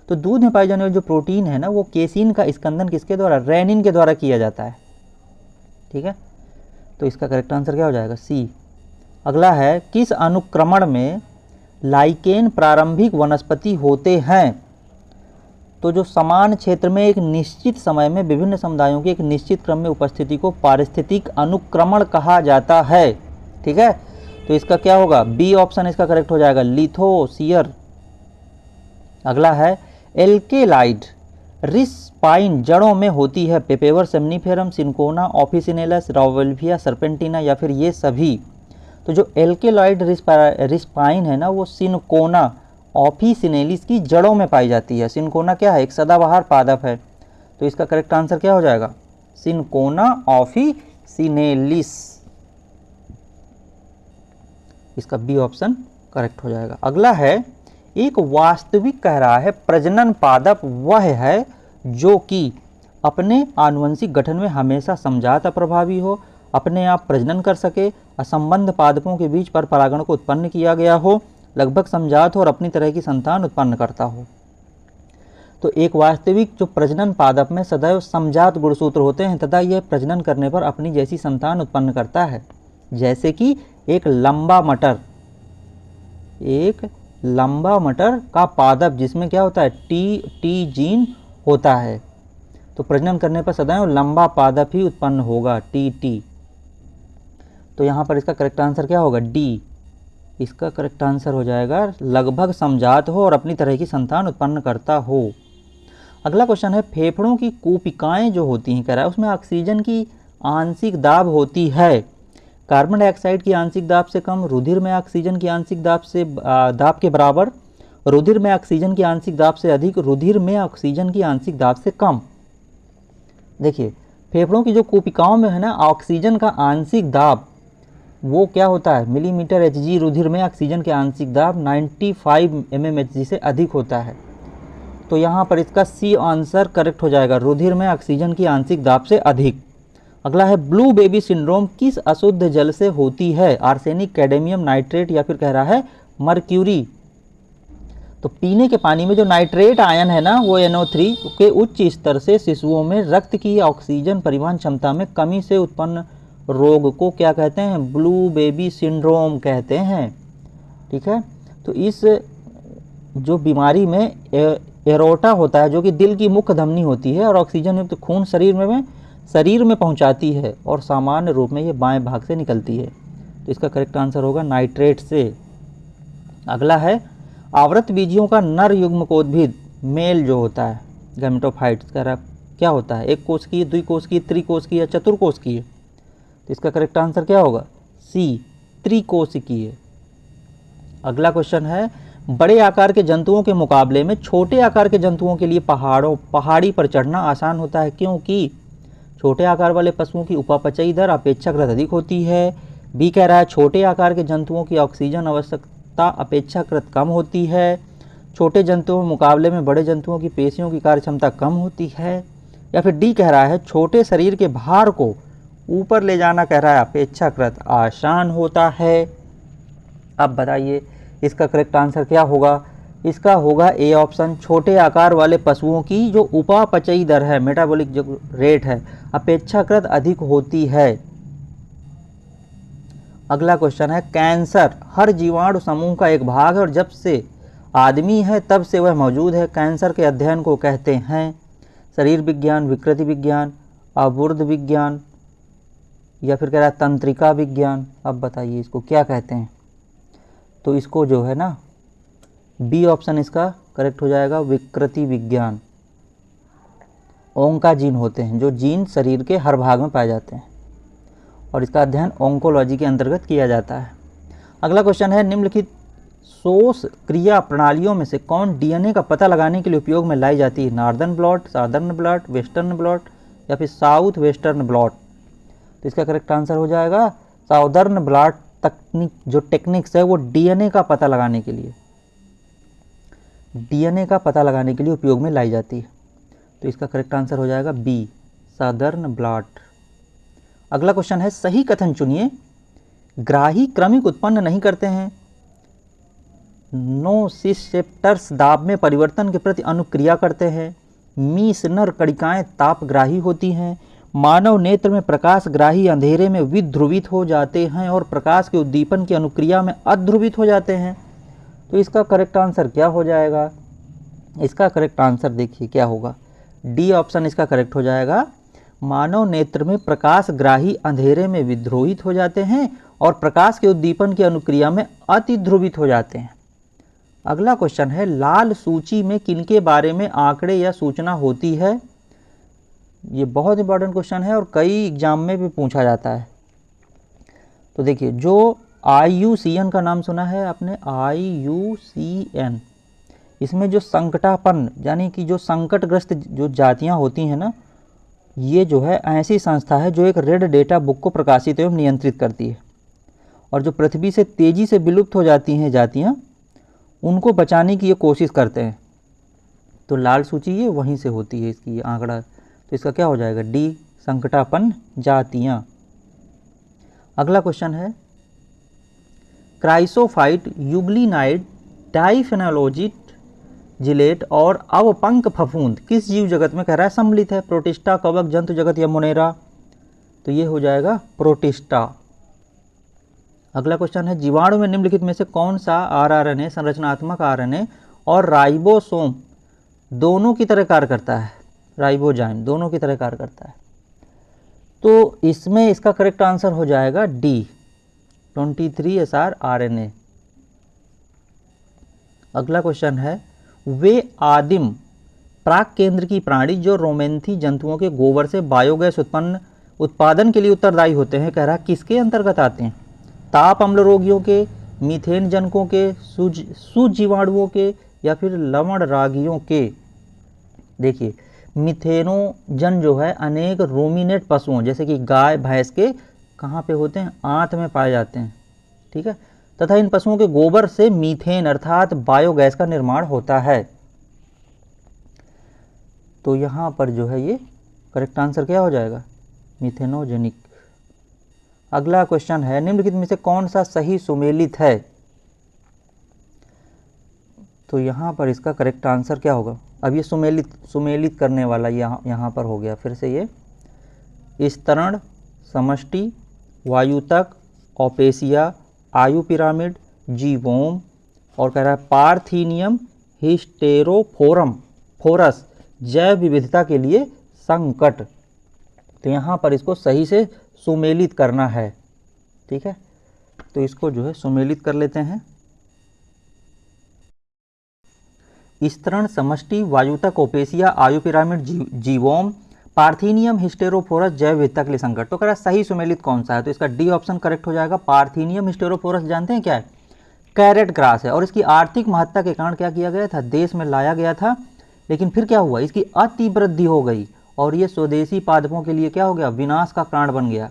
तो दूध में पाई जाने वाली जो प्रोटीन है ना, वो केसीन का स्कंदन किसके द्वारा? रेनिन के द्वारा किया जाता है। ठीक है, तो इसका करेक्ट आंसर क्या हो जाएगा? सी। अगला है, किस अनुक्रमण में लाइकेन प्रारंभिक वनस्पति होते हैं? तो जो समान क्षेत्र में एक निश्चित समय में विभिन्न समुदायों की एक निश्चित क्रम में उपस्थिति को पारिस्थितिक अनुक्रमण कहा जाता है। ठीक है, तो इसका क्या होगा? बी ऑप्शन इसका करेक्ट हो जाएगा, लिथोसियर। अगला है, एल्केलाइड रिस्पाइन जड़ों में होती है, पेपेवर सेमनीफेरम, सिनकोना, ऑफिसिनेलस, राउवेल्विया, सर्पेंटिना या फिर ये सभी। तो जो एल्केलॉइड रिस्पाइन है ना, वो सिनकोना ऑफिसिनेलिस की जड़ों में पाई जाती है। सिनकोना क्या है? एक सदाबहार पादप है। तो इसका करेक्ट आंसर क्या हो जाएगा? Cinchona officinalis. इसका बी ऑप्शन करेक्ट हो जाएगा। अगला है, एक वास्तविक कह रहा है प्रजनन पादप वह है जो कि अपने आनुवंशिक गठन में हमेशा समझात अप्रभावी हो, अपने आप प्रजनन कर सके, असंबद्ध पादपों के बीच पर परागण को उत्पन्न किया गया हो, लगभग समझात हो और अपनी तरह की संतान उत्पन्न करता हो। तो एक वास्तविक जो प्रजनन पादप में सदैव समझात गुणसूत्र होते हैं तथा यह प्रजनन करने पर अपनी जैसी संतान उत्पन्न करता है। जैसे कि एक लंबा मटर का पादप जिसमें क्या होता है? टी जीन होता है। तो प्रजनन करने पर सदैव लंबा पादप ही उत्पन्न होगा, टी। तो यहाँ पर इसका करेक्ट आंसर क्या होगा? डी। इसका करेक्ट आंसर हो जाएगा लगभग समझात हो और अपनी तरह की संतान उत्पन्न करता हो। अगला क्वेश्चन है, फेफड़ों की कोशिकाएं जो होती हैं, कह रहा है उसमें ऑक्सीजन की आंशिक दाब होती है कार्बन डाइऑक्साइड की आंशिक दाब से कम, रुधिर में ऑक्सीजन की आंशिक दाब के बराबर, रुधिर में ऑक्सीजन की आंशिक दाब से अधिक, रुधिर में ऑक्सीजन की आंशिक दाब से कम। देखिए, फेफड़ों की जो कोशिकाओं में है ना, ऑक्सीजन का आंशिक दाब वो क्या होता है? Millimetre Hg। रुधिर में ऑक्सीजन के आंशिक दाब 95 mmHg से अधिक होता है। तो यहाँ पर इसका सी आंसर करेक्ट हो जाएगा, रुधिर में ऑक्सीजन की आंशिक दाब से अधिक। अगला है, ब्लू बेबी सिंड्रोम किस अशुद्ध जल से होती है? आर्सेनिक, कैडमियम नाइट्रेट या फिर कह रहा है मर्क्यूरी। तो पीने के पानी में जो नाइट्रेट आयन है ना, वो NO3 के उच्च स्तर से शिशुओं में रक्त की ऑक्सीजन परिवहन क्षमता में कमी से उत्पन्न रोग को क्या कहते हैं? ब्लू बेबी सिंड्रोम कहते हैं। ठीक है, तो इस जो बीमारी में एरोटा होता है जो कि दिल की मुख्य धमनी होती है और ऑक्सीजन युक्त खून शरीर में पहुंचाती है और सामान्य रूप में ये बाएं भाग से निकलती है। तो इसका करेक्ट आंसर होगा नाइट्रेट से। अगला है, आवृत बीजियों का नर युग्मकोद्भिद मेल जो होता है गैमेटोफाइट्स का क्या होता है? एक कोशिकीय, द्विकोशिकीय, त्रिकोशिकीय या चतुर्कोशिकीय? तो इसका करेक्ट आंसर क्या होगा? सी, त्रिकोशिकीय। अगला क्वेश्चन है, बड़े आकार के जंतुओं के मुकाबले में छोटे आकार के जंतुओं के लिए पहाड़ी पर चढ़ना आसान होता है क्योंकि छोटे आकार वाले पशुओं की उपापचयी दर अपेक्षाकृत अधिक होती है। बी कह रहा है छोटे आकार के जंतुओं की ऑक्सीजन आवश्यकता अपेक्षाकृत कम होती है। छोटे जंतुओं के मुकाबले में बड़े जंतुओं की पेशियों की कार्यक्षमता कम होती है। या फिर डी कह रहा है छोटे शरीर के भार को ऊपर ले जाना कह रहा है अपेक्षाकृत आसान होता है। अब बताइए इसका करेक्ट आंसर क्या होगा? इसका होगा ए ऑप्शन, छोटे आकार वाले पशुओं की जो उपापचयी दर है, मेटाबॉलिक जो रेट है, अपेक्षाकृत अधिक होती है। अगला क्वेश्चन है, कैंसर हर जीवाणु समूह का एक भाग है और जब से आदमी है तब से वह मौजूद है। कैंसर के अध्ययन को कहते हैं शरीर विज्ञान, विकृति विज्ञान, अबुर्द विज्ञान या फिर कह रहा है तंत्रिका विज्ञान। अब बताइए इसको क्या कहते हैं? तो इसको जो है ना, बी ऑप्शन इसका करेक्ट हो जाएगा, विकृति विज्ञान। ओंका जीन होते हैं जो जीन शरीर के हर भाग में पाए जाते हैं और इसका अध्ययन ओंकोलॉजी के अंतर्गत किया जाता है। अगला क्वेश्चन है, निम्नलिखित शोष क्रिया प्रणालियों में से कौन डीएनए का पता लगाने के लिए उपयोग में लाई जाती है? Northern blot, southern blot, western blot या फिर साउथ वेस्टर्न ब्लॉट? तो इसका करेक्ट आंसर हो जाएगा साउदर्न ब्लॉट तकनीक। जो टेक्निक्स है वो डीएनए का पता लगाने के लिए उपयोग में लाई जाती है। तो इसका करेक्ट आंसर हो जाएगा बी, सादर्न ब्लॉट। अगला क्वेश्चन है, सही कथन चुनिए। ग्राही क्रमिक उत्पन्न नहीं करते हैं। नोसिसेप्टर्स दाब में परिवर्तन के प्रति अनुक्रिया करते हैं। मीसनर कणिकाएं तापग्राही होती हैं। मानव नेत्र में प्रकाशग्राही अंधेरे में विध्रुवित हो जाते हैं और प्रकाश के उद्दीपन की अनुक्रिया में अध्रुवित हो जाते हैं। तो इसका करेक्ट आंसर क्या हो जाएगा? इसका करेक्ट आंसर देखिए क्या होगा, डी ऑप्शन इसका करेक्ट हो जाएगा। मानव नेत्र में प्रकाशग्राही अंधेरे में विध्रुवित हो जाते हैं और प्रकाश के उद्दीपन की अनुक्रिया में अतिध्रुवित हो जाते हैं। अगला क्वेश्चन है, लाल सूची में किनके बारे में आंकड़े या सूचना होती है? ये बहुत इंपॉर्टेंट क्वेश्चन है और कई एग्जाम में भी पूछा जाता है। तो देखिए, जो IUCN का नाम सुना है आपने? IUCN, इसमें जो संकटापन्न यानी कि जो संकटग्रस्त जो जातियां होती हैं ना, ये जो है ऐसी संस्था है जो एक रेड डेटा बुक को प्रकाशित एवं नियंत्रित करती है, और जो पृथ्वी से तेजी से विलुप्त हो जाती हैं जातियां, उनको बचाने की ये कोशिश करते हैं। तो लाल सूची ये वहीं से होती है, इसकी ये आंकड़ा। तो इसका क्या हो जाएगा? डी, संकटापन्न जातियां। अगला क्वेश्चन है, क्राइसोफाइट, यूग्लिनाइड, डाइफेनोलॉजिट, जिलेट और अवपंक फफूंद किस जीव जगत में कह रहा है सम्मिलित है? प्रोटिस्टा, कवक, जंतु जगत या मोनेरा? तो ये हो जाएगा प्रोटिस्टा। अगला क्वेश्चन है, जीवाणु में निम्नलिखित में से कौन सा आरआरएनए संरचनात्मक आरएनए और राइबोसोम दोनों की तरह कार्य करता है? राइबोजाइम दोनों की तरह कार्य करता है। तो इसमें इसका करेक्ट आंसर हो जाएगा डी, 23SR RNA। अगला क्वेश्चन है, वे आदिम प्राक केंद्र की प्राणी जो रोमेंथी जंतुओं के गोबर से बायोगैस उत्पादन के लिए उत्तरदायी होते हैं, कह रहा किसके अंतर्गत आते हैं? ताप अम्ल रोगियों के, मीथेन जनकों के, सुजीवाणुओं के या फिर लवण रागियों के? देखिए, मिथेनोजन जो है अनेक रोमिनेट पशुओं जैसे कि गाय भैंस के कहाँ पे होते हैं? आंत में पाए जाते हैं, ठीक है। तथा इन पशुओं के गोबर से मीथेन अर्थात बायोगैस का निर्माण होता है। तो यहाँ पर जो है ये करेक्ट आंसर क्या हो जाएगा? मिथेनोजेनिक। अगला क्वेश्चन है, निम्नलिखित में से कौन सा सही सुमेलित है? तो यहाँ पर इसका करेक्ट आंसर क्या होगा? अब ये सुमेलित करने वाला यहाँ पर हो गया फिर से ये स्तरण, समष्टि, वायुतक, ओपेसिया, आयु पिरामिड, जीवोम और कह रहा है पार्थीनियम हिस्टेरोफोरस जैव विविधता के लिए संकट। तो यहाँ पर इसको सही से सुमेलित करना है, ठीक है। तो इसको जो है सुमेलित कर लेते हैं। स्तरण, समष्टि, वायुतक, ओपेसिया, आयु पिरामिड, जीवोम, पार्थीनियम हिस्टेरोफोरस जैव विविधता के लिए संकट। तो कह रहा है सही सुमेलित कौन सा है? तो इसका डी ऑप्शन करेक्ट हो जाएगा। पार्थीनियम हिस्टेरोफोरस जानते हैं क्या है? कैरेट ग्रास है, और इसकी आर्थिक महत्ता के कारण क्या किया गया था? देश में लाया गया था, लेकिन फिर क्या हुआ? इसकी अति वृद्धि हो गई और ये स्वदेशी पादपों के लिए क्या हो गया? विनाश का कारण बन गया।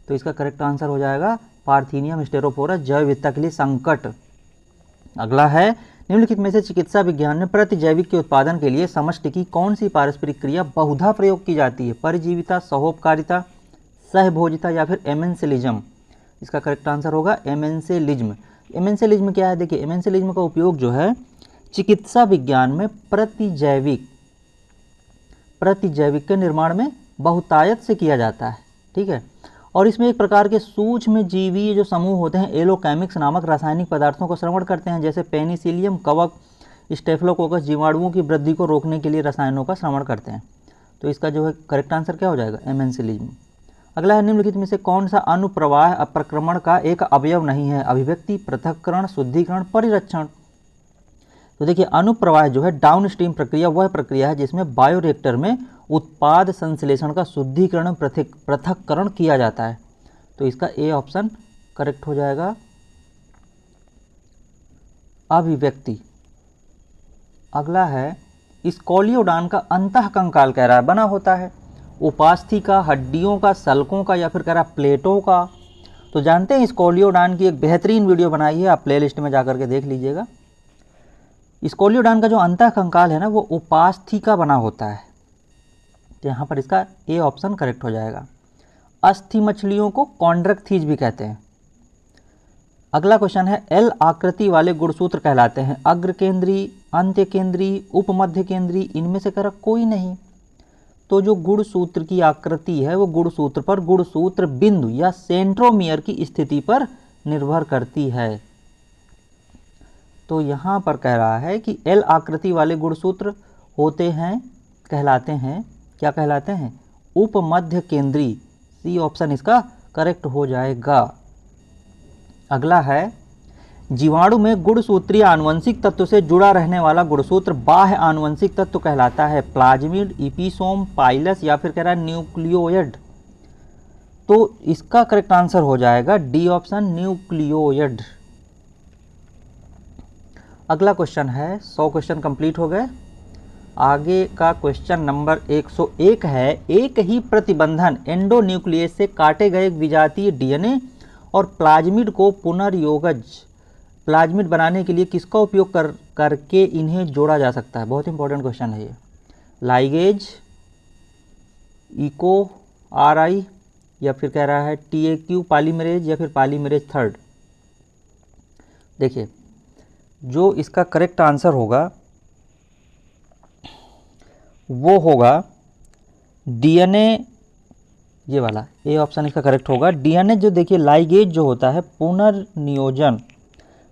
तो इसका करेक्ट आंसर हो जाएगा पार्थीनियम हिस्टेरोफोरस जैव विविधता के लिए संकट। अगला है, निम्नलिखित में से चिकित्सा विज्ञान में प्रतिजैविक के उत्पादन के लिए समष्टि की कौन सी पारस्परिक क्रिया बहुधा प्रयोग की जाती है? परिजीविता, सहोपकारिता, सहभोजिता या फिर एमेंसेलिज्म? इसका करेक्ट आंसर होगा एमेंसेलिज्म। एमेंसेलिज्म क्या है? देखिए, एमेंसेलिज्म का उपयोग जो है चिकित्सा विज्ञान में प्रतिजैविक के निर्माण में बहुतायत से किया जाता है, ठीक है। और इसमें एक प्रकार के सूक्ष्म जीवी जो समूह होते हैं एलोकेमिक्स नामक रासायनिक पदार्थों को श्रवण करते हैं, जैसे पेनिसिलियम, कवक, स्टेफिलोकोकस जीवाणुओं की वृद्धि को रोकने के लिए रसायनों का श्रवण करते हैं। तो इसका जो है करेक्ट आंसर क्या हो जाएगा? एमेंसेलिज्म। अगला है, निम्नलिखित में से कौन सा अनुप्रवाह अप्रक्रमण का एक अवयव नहीं है? अभिव्यक्ति, पृथक्करण, शुद्धिकरण, परिरक्षण? तो देखिए, अनुप्रवाह जो है डाउनस्ट्रीम प्रक्रिया वह प्रक्रिया है जिसमें बायोरिएक्टर में उत्पाद संश्लेषण का शुद्धिकरण पृथक्करण किया जाता है। तो इसका ए ऑप्शन करेक्ट हो जाएगा। अभिव्यक्ति। अगला है, स्कोलियोडान का अंतःकंकाल कह रहा है बना होता है उपास्थि का, हड्डियों का, सल्कों का या फिर कह रहा है प्लेटों का? तो जानते हैं स्कोलियोडान की एक बेहतरीन वीडियो बनाई है, आप प्लेलिस्ट में जाकर के देख लीजिएगा। स्कोलियोडान का जो अंतःकंकाल है ना, वो उपास्थि का बना होता है। तो यहाँ पर इसका ए ऑप्शन करेक्ट हो जाएगा। अस्थि मछलियों को कॉन्ड्रक्थीज भी कहते हैं। अगला क्वेश्चन है, एल आकृति वाले गुणसूत्र कहलाते हैं अग्र केंद्री, अंत्य केंद्री, उपमध्य केंद्री? इनमें से कह कोई नहीं। तो जो गुणसूत्र की आकृति है वो गुणसूत्र पर गुणसूत्र बिंदु या सेंट्रोमियर की स्थिति पर निर्भर करती है। तो यहाँ पर कह रहा है कि एल आकृति वाले गुणसूत्र होते हैं, कहलाते हैं, क्या कहलाते हैं? उपमध्य केंद्री। सी ऑप्शन इसका करेक्ट हो जाएगा। अगला है, जीवाणु में गुणसूत्रीय आनुवंशिक तत्व से जुड़ा रहने वाला गुणसूत्र बाह्य आनुवंशिक तत्व कहलाता है प्लाज्मिड, इपिसोम, पाइलस या फिर कह रहा है न्यूक्लियोइड? तो इसका करेक्ट आंसर हो जाएगा डी ऑप्शन, न्यूक्लियोइड। अगला क्वेश्चन है, 100 क्वेश्चन कंप्लीट हो गए। आगे का क्वेश्चन नंबर 101 है, एक ही प्रतिबंधन एंडोन्यूक्लियस से काटे गए विजातीय डीएनए और प्लाज्मिड को पुनर्योगज प्लाज्मिड बनाने के लिए किसका उपयोग करके इन्हें जोड़ा जा सकता है? बहुत इंपॉर्टेंट क्वेश्चन है ये। लाइगेज, इको आरआई, या फिर कह रहा है टीएक्यू पॉलीमरेज, या फिर पॉलीमरेज थर्ड। देखिए, जो इसका करेक्ट आंसर होगा वो होगा डीएनए, ये वाला ए ऑप्शन इसका करेक्ट होगा। डीएनए जो देखिए लाइगेज जो होता है पुनर्नियोजन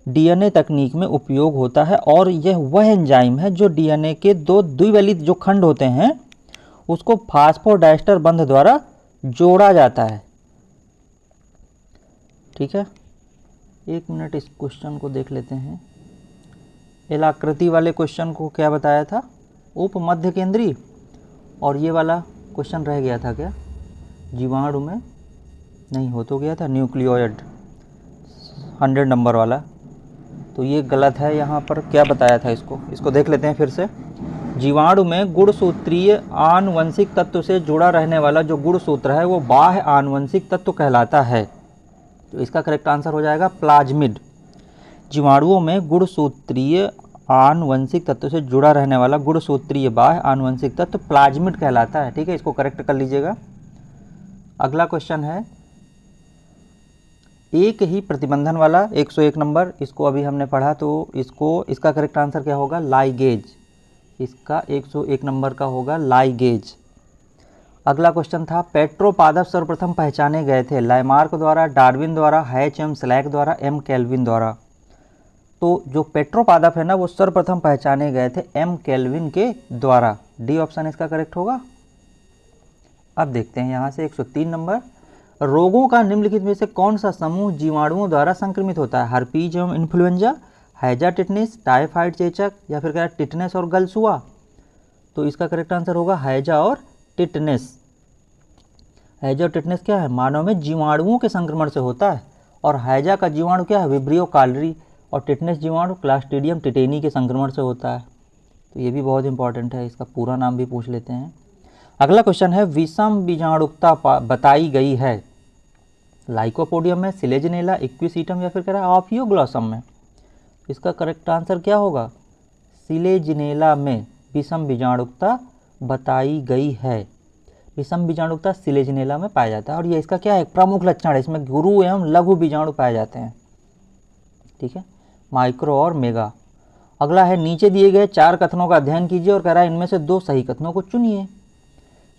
डीएनए तकनीक में उपयोग होता है, और यह वह एंजाइम है जो डीएनए के दो द्विबलित जो खंड होते हैं उसको फास्फोडाइस्टर बंध द्वारा जोड़ा जाता है। ठीक है, एक मिनट इस क्वेश्चन को देख लेते हैं। एलाकृति वाले क्वेश्चन को क्या बताया था? उप मध्य केंद्रीय। और ये वाला क्वेश्चन रह गया था क्या? जीवाणु में नहीं हो तो गया था न्यूक्लियोइड 100 नंबर वाला, तो ये गलत है। यहाँ पर क्या बताया था इसको देख लेते हैं फिर से। जीवाणु में गुणसूत्रीय आनुवंशिक तत्व से जुड़ा रहने वाला जो गुणसूत्र है वो बाह्य आनुवंशिक तत्व कहलाता है। तो इसका करेक्ट आंसर हो जाएगा प्लाज्मिड। जीवाणुओं में गुणसूत्रीय आनुवंशिक तत्व से जुड़ा रहने वाला गुणसूत्रीय बाह्य आनुवंशिक तत्व प्लाज्मिड कहलाता है। ठीक है, इसको करेक्ट कर लीजिएगा। अगला क्वेश्चन है, एक ही प्रतिबंधन वाला 101 नंबर, इसको अभी हमने पढ़ा, तो इसका करेक्ट आंसर क्या होगा? लाइगेज। इसका 101 नंबर का होगा लाइगेज। अगला क्वेश्चन था, पेट्रोपादप सर्वप्रथम पहचाने गए थे लाइमार्क द्वारा, डार्विन द्वारा, एच एम स्लैक द्वारा, एम केल्विन द्वारा। तो जो पेट्रोपादप है ना वो सर्वप्रथम पहचाने गए थे एम केल्विन के द्वारा। डी ऑप्शन इसका करेक्ट होगा। अब देखते हैं यहाँ से 103 नंबर, रोगों का निम्नलिखित में से कौन सा समूह जीवाणुओं द्वारा संक्रमित होता है? हर्पीज एवं इन्फ्लुएंजा, हैजा टिटनेस, टाइफाइड चेचक, या फिर क्या टिटनेस और गलसुआ। तो इसका करेक्ट आंसर होगा हैजा और टिटनेस। हैजा और टिटनेस क्या है? मानव में जीवाणुओं के संक्रमण से होता है, और हैजा का जीवाणु क्या है? विब्रियो कालरी, और टिटनेस जीवाणु क्लास्ट्रीडियम टिटेनी के संक्रमण से होता है। तो ये भी बहुत इंपॉर्टेंट है, इसका पूरा नाम भी पूछ लेते हैं। अगला क्वेश्चन है, विषम बीजाणुकता बताई गई है लाइकोपोडियम में, सिलेजनेला, इक्विसीटम, या फिर कह रहा है ऑफियोग्लॉसम में। इसका करेक्ट आंसर क्या होगा? सिलेजनेला में विषम बीजाणुकता बताई गई है। विषम बीजाणुकता सिलेजनेला में पाया जाता है, और ये इसका क्या है? प्रमुख लक्षण है। इसमें गुरु एवं लघु बीजाणु पाए जाते हैं। ठीक है, माइक्रो और मेगा। अगला है, नीचे दिए गए 4 कथनों का अध्ययन कीजिए और कह रहा है इनमें से 2 सही कथनों को चुनिए।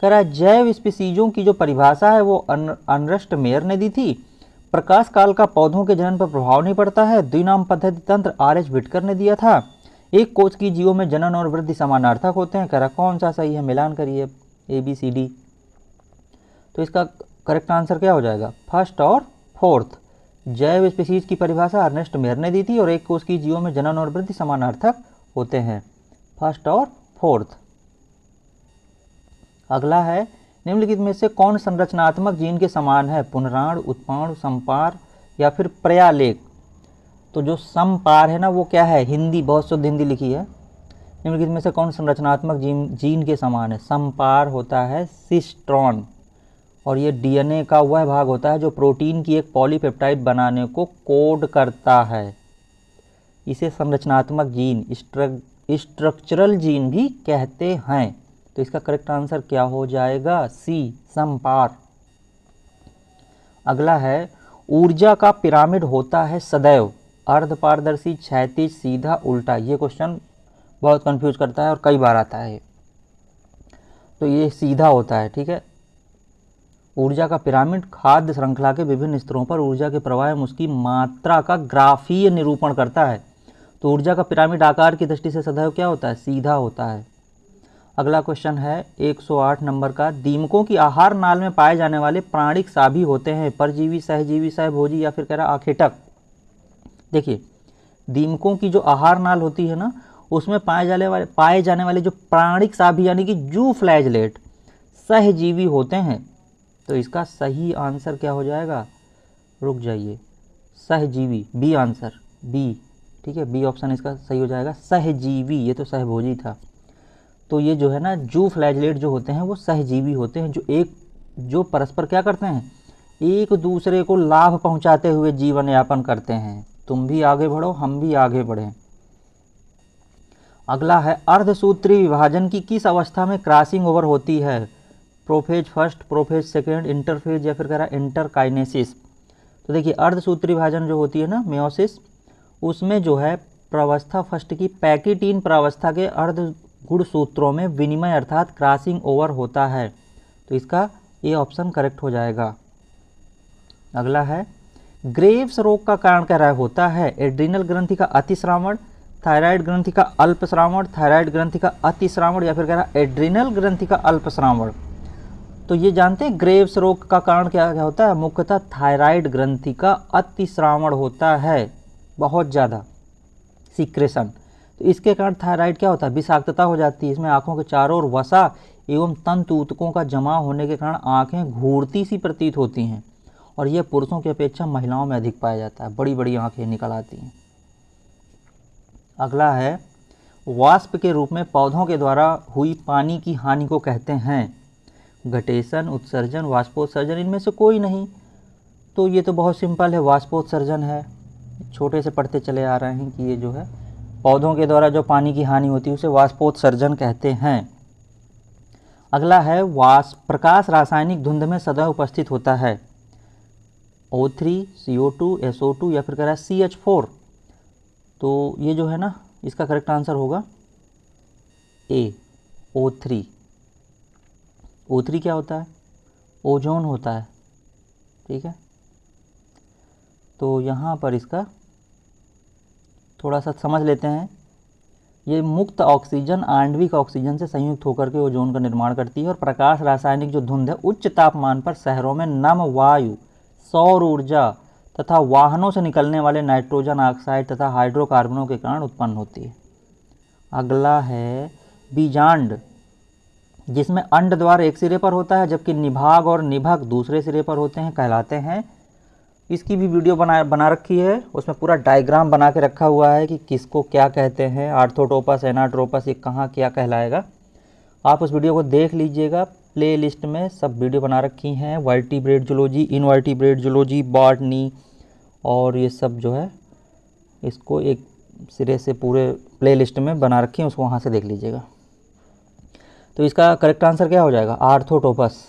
कह रहा है जैव स्पीसीजों की जो परिभाषा है वो अर्नेस्ट मेयर ने दी थी। प्रकाश काल का पौधों के जनन पर प्रभाव नहीं पड़ता है, द्विनाम पद्धति तंत्र आर.एच. व्हिटकर ने दिया था। एक कोष की जीवों में जनन और वृद्धि समानार्थक होते हैं। कह रहा कौन सा सही है? मिलान करिए ABCD। तो इसका करेक्ट आंसर क्या हो जाएगा? फर्स्ट और फोर्थ। जैव स्पीसीज की परिभाषा अर्नेस्ट मेयर ने दी थी, और एक कोष की जीवों में जनन और वृद्धि समानार्थक होते हैं। फर्स्ट और फोर्थ। अगला है, निम्नलिखित में से कौन संरचनात्मक जीन के समान है? पुनराण, उत्पाण, संपार, या फिर प्रयालेख। तो जो संपार है ना वो क्या है? हिंदी, बहुत शुद्ध हिंदी लिखी है। निम्नलिखित में से कौन संरचनात्मक जीन के समान है? संपार होता है सिस्ट्रॉन, और ये डीएनए का वह भाग होता है जो प्रोटीन की एक पॉलीपेप्टाइड बनाने को कोड करता है। इसे संरचनात्मक जीन, स्ट्रक्चरल जीन भी कहते हैं। तो इसका करेक्ट आंसर क्या हो जाएगा? सी, संपार। अगला है, ऊर्जा का पिरामिड होता है सदैव अर्धपारदर्शी, क्षैतिज, सीधा, उल्टा। ये क्वेश्चन बहुत कंफ्यूज करता है और कई बार आता है। तो ये सीधा होता है। ठीक है, ऊर्जा का पिरामिड खाद्य श्रृंखला के विभिन्न स्तरों पर ऊर्जा के प्रवाह एवं उसकी मात्रा का ग्राफीय निरूपण करता है। तो ऊर्जा का पिरामिड आकार की दृष्टि से सदैव क्या होता है? सीधा होता है। अगला क्वेश्चन है 108 नंबर का, दीमकों की आहार नाल में पाए जाने वाले प्राणिक साभी होते हैं? परजीवी, सहजीवी, सहभोजी, या फिर कह रहा आखेटक। देखिए, दीमकों की जो आहार नाल होती है ना उसमें पाए जाने वाले जो प्राणिक साभी यानी कि जू फ्लैजलेट सहजीवी होते हैं। तो इसका सही आंसर क्या हो जाएगा, रुक जाइए, सहजीवी, बी आंसर, बी, ठीक है, बी ऑप्शन इसका सही हो जाएगा, सहजीवी। ये तो सहभोजी था। तो ये जो है ना जू फ्लैजलेट जो होते हैं वो सहजीवी होते हैं, जो परस्पर क्या करते हैं, एक दूसरे को लाभ पहुंचाते हुए जीवन यापन करते हैं। तुम भी आगे बढ़ो, हम भी आगे बढ़ें। अगला है अर्धसूत्री विभाजन की किस अवस्था में क्रॉसिंग ओवर होती है, prophase first, prophase second, interphase, या फिर कह रहा है इंटरकाइनेसिस। तो देखिए अर्धसूत्री विभाजन जो होती है ना, मेयोसिस, उसमें जो है प्रावस्था फर्स्ट की पैकिटीन प्रावस्था के अर्ध गुणसूत्रों में विनिमय अर्थात क्रॉसिंग ओवर होता है। तो इसका ए ऑप्शन करेक्ट हो जाएगा। अगला है ग्रेव्स रोग का कारण क्या होता है, एड्रीनल ग्रंथि का अतिश्रावण, थायराइड ग्रंथि का अल्पश्रावण, थायराइड ग्रंथि का अतिश्रावण, या फिर कह रहा है एड्रीनल ग्रंथि का अल्पश्रावण। तो ये जानते हैं ग्रेव्स रोग का कारण क्या होता है, मुख्यतः थायराइड ग्रंथि का अतिश्रावण होता है, बहुत ज़्यादा सीक्रेशन। तो इसके कारण थायराइड क्या होता है, विषाक्तता हो जाती है। इसमें आंखों के चारों ओर वसा एवं तंतु ऊतकों का जमा होने के कारण आंखें घूरती सी प्रतीत होती हैं, और यह पुरुषों की अपेक्षा महिलाओं में अधिक पाया जाता है, बड़ी बड़ी आंखें निकल आती हैं। अगला है वाष्प के रूप में पौधों के द्वारा हुई पानी की हानि को कहते हैं, घटेशन, उत्सर्जन, वाष्पोत्सर्जन, इनमें से कोई नहीं। तो ये तो बहुत सिंपल है, वाष्पोत्सर्जन है। छोटे से पढ़ते चले आ रहे हैं कि ये जो है पौधों के द्वारा जो पानी की हानि होती है उसे वाष्पोत्सर्जन कहते हैं। अगला है प्रकाश रासायनिक धुंध में सदैव उपस्थित होता है, O3, CO2, SO2, या फिर कह रहा है CH4। तो ये जो है ना इसका करेक्ट आंसर होगा ए, O3। O3 क्या होता है, ओजोन होता है, ठीक है। तो यहाँ पर इसका थोड़ा सा समझ लेते हैं। ये मुक्त ऑक्सीजन आणविक ऑक्सीजन से संयुक्त होकर के ओजोन का निर्माण करती है, और प्रकाश रासायनिक जो धुंध है उच्च तापमान पर शहरों में नम वायु, सौर ऊर्जा तथा वाहनों से निकलने वाले नाइट्रोजन ऑक्साइड तथा हाइड्रोकार्बनों के कारण उत्पन्न होती है। अगला है बीजांड, जिसमें अंड द्वार एक सिरे पर होता है जबकि निभाग और निभक दूसरे सिरे पर होते हैं, कहलाते हैं। इसकी भी वीडियो बना रखी है, उसमें पूरा डायग्राम बना के रखा हुआ है कि किसको क्या कहते हैं, आर्थोटोपस, एनाट्रोपस, ये कहाँ क्या कहलाएगा। आप उस वीडियो को देख लीजिएगा, प्ले लिस्ट में सब वीडियो बना रखी हैं, vertebrate zoology, invertebrate zoology, botany, और ये सब जो है इसको एक सिरे से पूरे प्ले लिस्ट में बना रखी है, उसको वहाँ से देख लीजिएगा। तो इसका करेक्ट आंसर क्या हो जाएगा, आर्थोटोपस।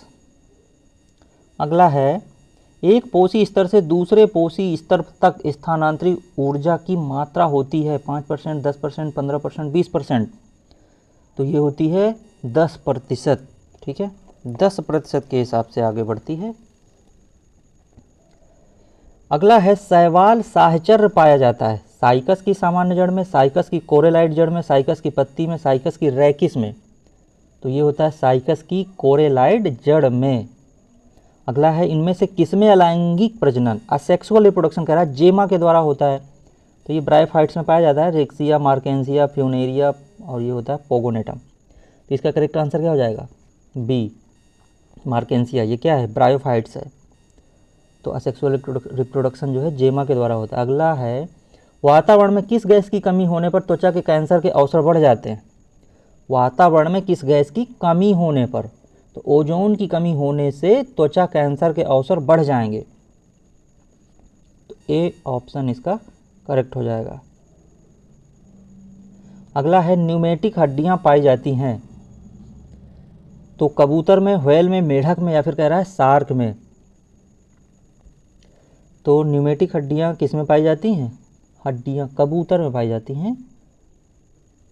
अगला है एक पोषी स्तर से दूसरे पोषी स्तर तक स्थानांतरित ऊर्जा की मात्रा होती है 5%, 10%, 15%, 20%। तो ये होती है 10%, ठीक है, 10% के हिसाब से आगे बढ़ती है। अगला है शैवाल साहचर्य पाया जाता है, साइकस की सामान्य जड़ में, साइकस की कोरेलाइट जड़ में, साइकस की पत्ती में, साइकस की रैकिस में। तो ये होता है साइकस की कोरेलाइट जड़ में। अगला है इनमें से किसमें अलैंगिक प्रजनन, असेक्सुअल रिप्रोडक्शन कह रहा है, जेमा के द्वारा होता है। तो ये ब्रायोफाइट्स में पाया जाता है, रेक्सिया, मार्केंसिया, फ्यूनेरिया, और ये होता है पोगोनेटम। तो इसका करेक्ट आंसर क्या हो जाएगा, बी, मार्केंसिया। ये क्या है, ब्रायोफाइट्स है। तो असेक्सुअल रिप्रोडक्शन जो है जेमा के द्वारा होता है। अगला है वातावरण में किस गैस की कमी होने पर त्वचा के कैंसर के अवसर बढ़ जाते हैं, वातावरण में किस गैस की कमी होने पर, तो ओजोन की कमी होने से त्वचा कैंसर के अवसर बढ़ जाएंगे। तो ए ऑप्शन इसका करेक्ट हो जाएगा। अगला है न्यूमेटिक हड्डियां पाई जाती हैं, तो कबूतर में, व्हेल में, मेढक में, या फिर कह रहा है शार्क में। तो न्यूमेटिक हड्डियां किस में पाई जाती हैं, हड्डियां कबूतर में पाई जाती हैं।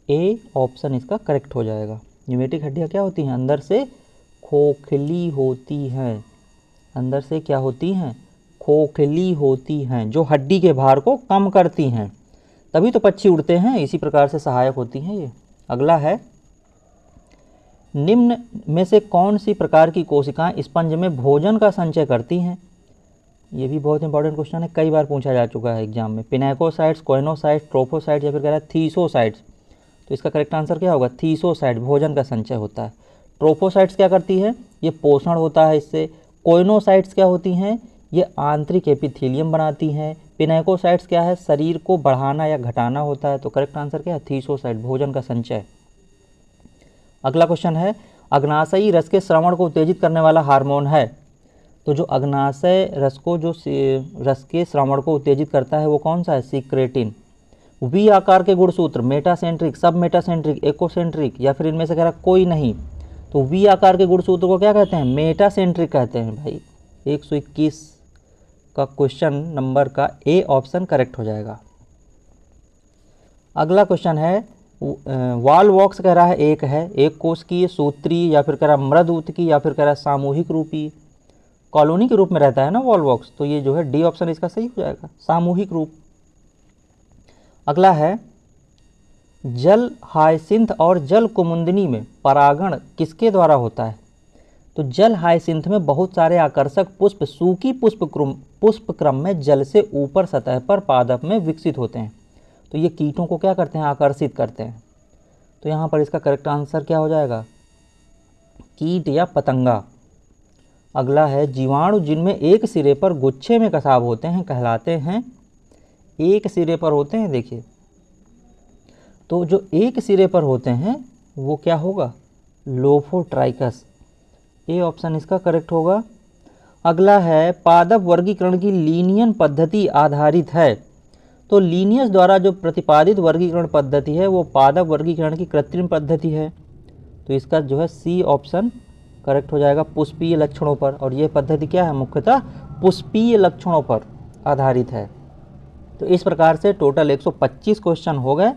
ए ऑप्शन इसका करेक्ट हो जाएगा। न्यूमेटिक हड्डियां क्या होती हैं, अंदर से खोखली होती हैं, अंदर से क्या होती हैं, खोखली होती हैं, जो हड्डी के भार को कम करती हैं, तभी तो पक्षी उड़ते हैं, इसी प्रकार से सहायक होती हैं ये। अगला है निम्न में से कौन सी प्रकार की कोशिकाएं स्पंज में भोजन का संचय करती हैं, ये भी बहुत इंपॉर्टेंट क्वेश्चन है, कई बार पूछा जा चुका है एग्जाम में। पिनेकोसाइट्स, कोइनोसाइट्स, ट्रोफोसाइट्स, या फिर कह रहा है थीसोसाइट्स। तो इसका करेक्ट आंसर क्या होगा, थीसोसाइट, भोजन का संचय होता है। ट्रोफोसाइट्स क्या करती है, ये पोषण होता है इससे, कोइनोसाइट्स क्या होती हैं, ये आंतरिक एपिथेलियम बनाती हैं। पिनेकोसाइट्स क्या है, शरीर को बढ़ाना या घटाना होता है। तो करेक्ट आंसर क्या है, थीसोसाइट, भोजन का संचय। अगला क्वेश्चन है, अग्नाशयी रस के श्रवण को उत्तेजित करने वाला हार्मोन है। तो जो अग्नाशय रस को जो रस के श्रवण को उत्तेजित करता है वो कौन सा है, सीक्रेटिन। वी आकार के गुणसूत्र मेटासेंट्रिक, सब मेटासेंट्रिक, एकोसेंट्रिक, या फिर इनमें से कह रहा कोई नहीं। तो वी आकार के गुणसूत्र को क्या कहते हैं, मेटासेंट्रिक कहते हैं भाई। 121 का क्वेश्चन नंबर का ए ऑप्शन करेक्ट हो जाएगा। अगला क्वेश्चन है, वॉलवॉक्स कह रहा है एक है, एक कोशिकीय, सूत्री, या फिर कह रहा मृद ऊतकी, या फिर कह रहा सामूहिक रूपी। कॉलोनी के रूप में रहता है ना वॉलवॉक्स, तो ये जो है डी ऑप्शन इसका सही हो जाएगा, सामूहिक रूप। अगला है, जल हायसिंथ और जल कुमुदिनी में परागण किसके द्वारा होता है। तो जल हायसिंथ में बहुत सारे आकर्षक पुष्प सूखी पुष्प क्रम में जल से ऊपर सतह पर पादप में विकसित होते हैं। तो ये कीटों को क्या करते हैं, आकर्षित करते हैं। तो यहाँ पर इसका करेक्ट आंसर क्या हो जाएगा, कीट या पतंगा। अगला है, जीवाणु जिनमें एक सिरे पर गुच्छे में कसाब होते हैं कहलाते हैं, एक सिरे पर होते हैं, देखिए तो जो एक सिरे पर होते हैं वो क्या होगा, लोफोट्राइकस। ए ऑप्शन इसका करेक्ट होगा। अगला है, पादप वर्गीकरण की लीनियन पद्धति आधारित है। तो लीनियस द्वारा जो प्रतिपादित वर्गीकरण पद्धति है वो पादप वर्गीकरण की कृत्रिम पद्धति है। तो इसका जो है सी ऑप्शन करेक्ट हो जाएगा, पुष्पीय लक्षणों पर। और ये पद्धति क्या है, मुख्यतः पुष्पीय लक्षणों पर आधारित है। तो इस प्रकार से टोटल 125 क्वेश्चन हो गए।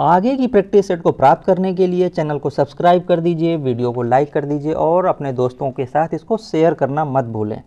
आगे की प्रैक्टिस सेट को प्राप्त करने के लिए चैनल को सब्सक्राइब कर दीजिए, वीडियो को लाइक कर दीजिए और अपने दोस्तों के साथ इसको शेयर करना मत भूलें।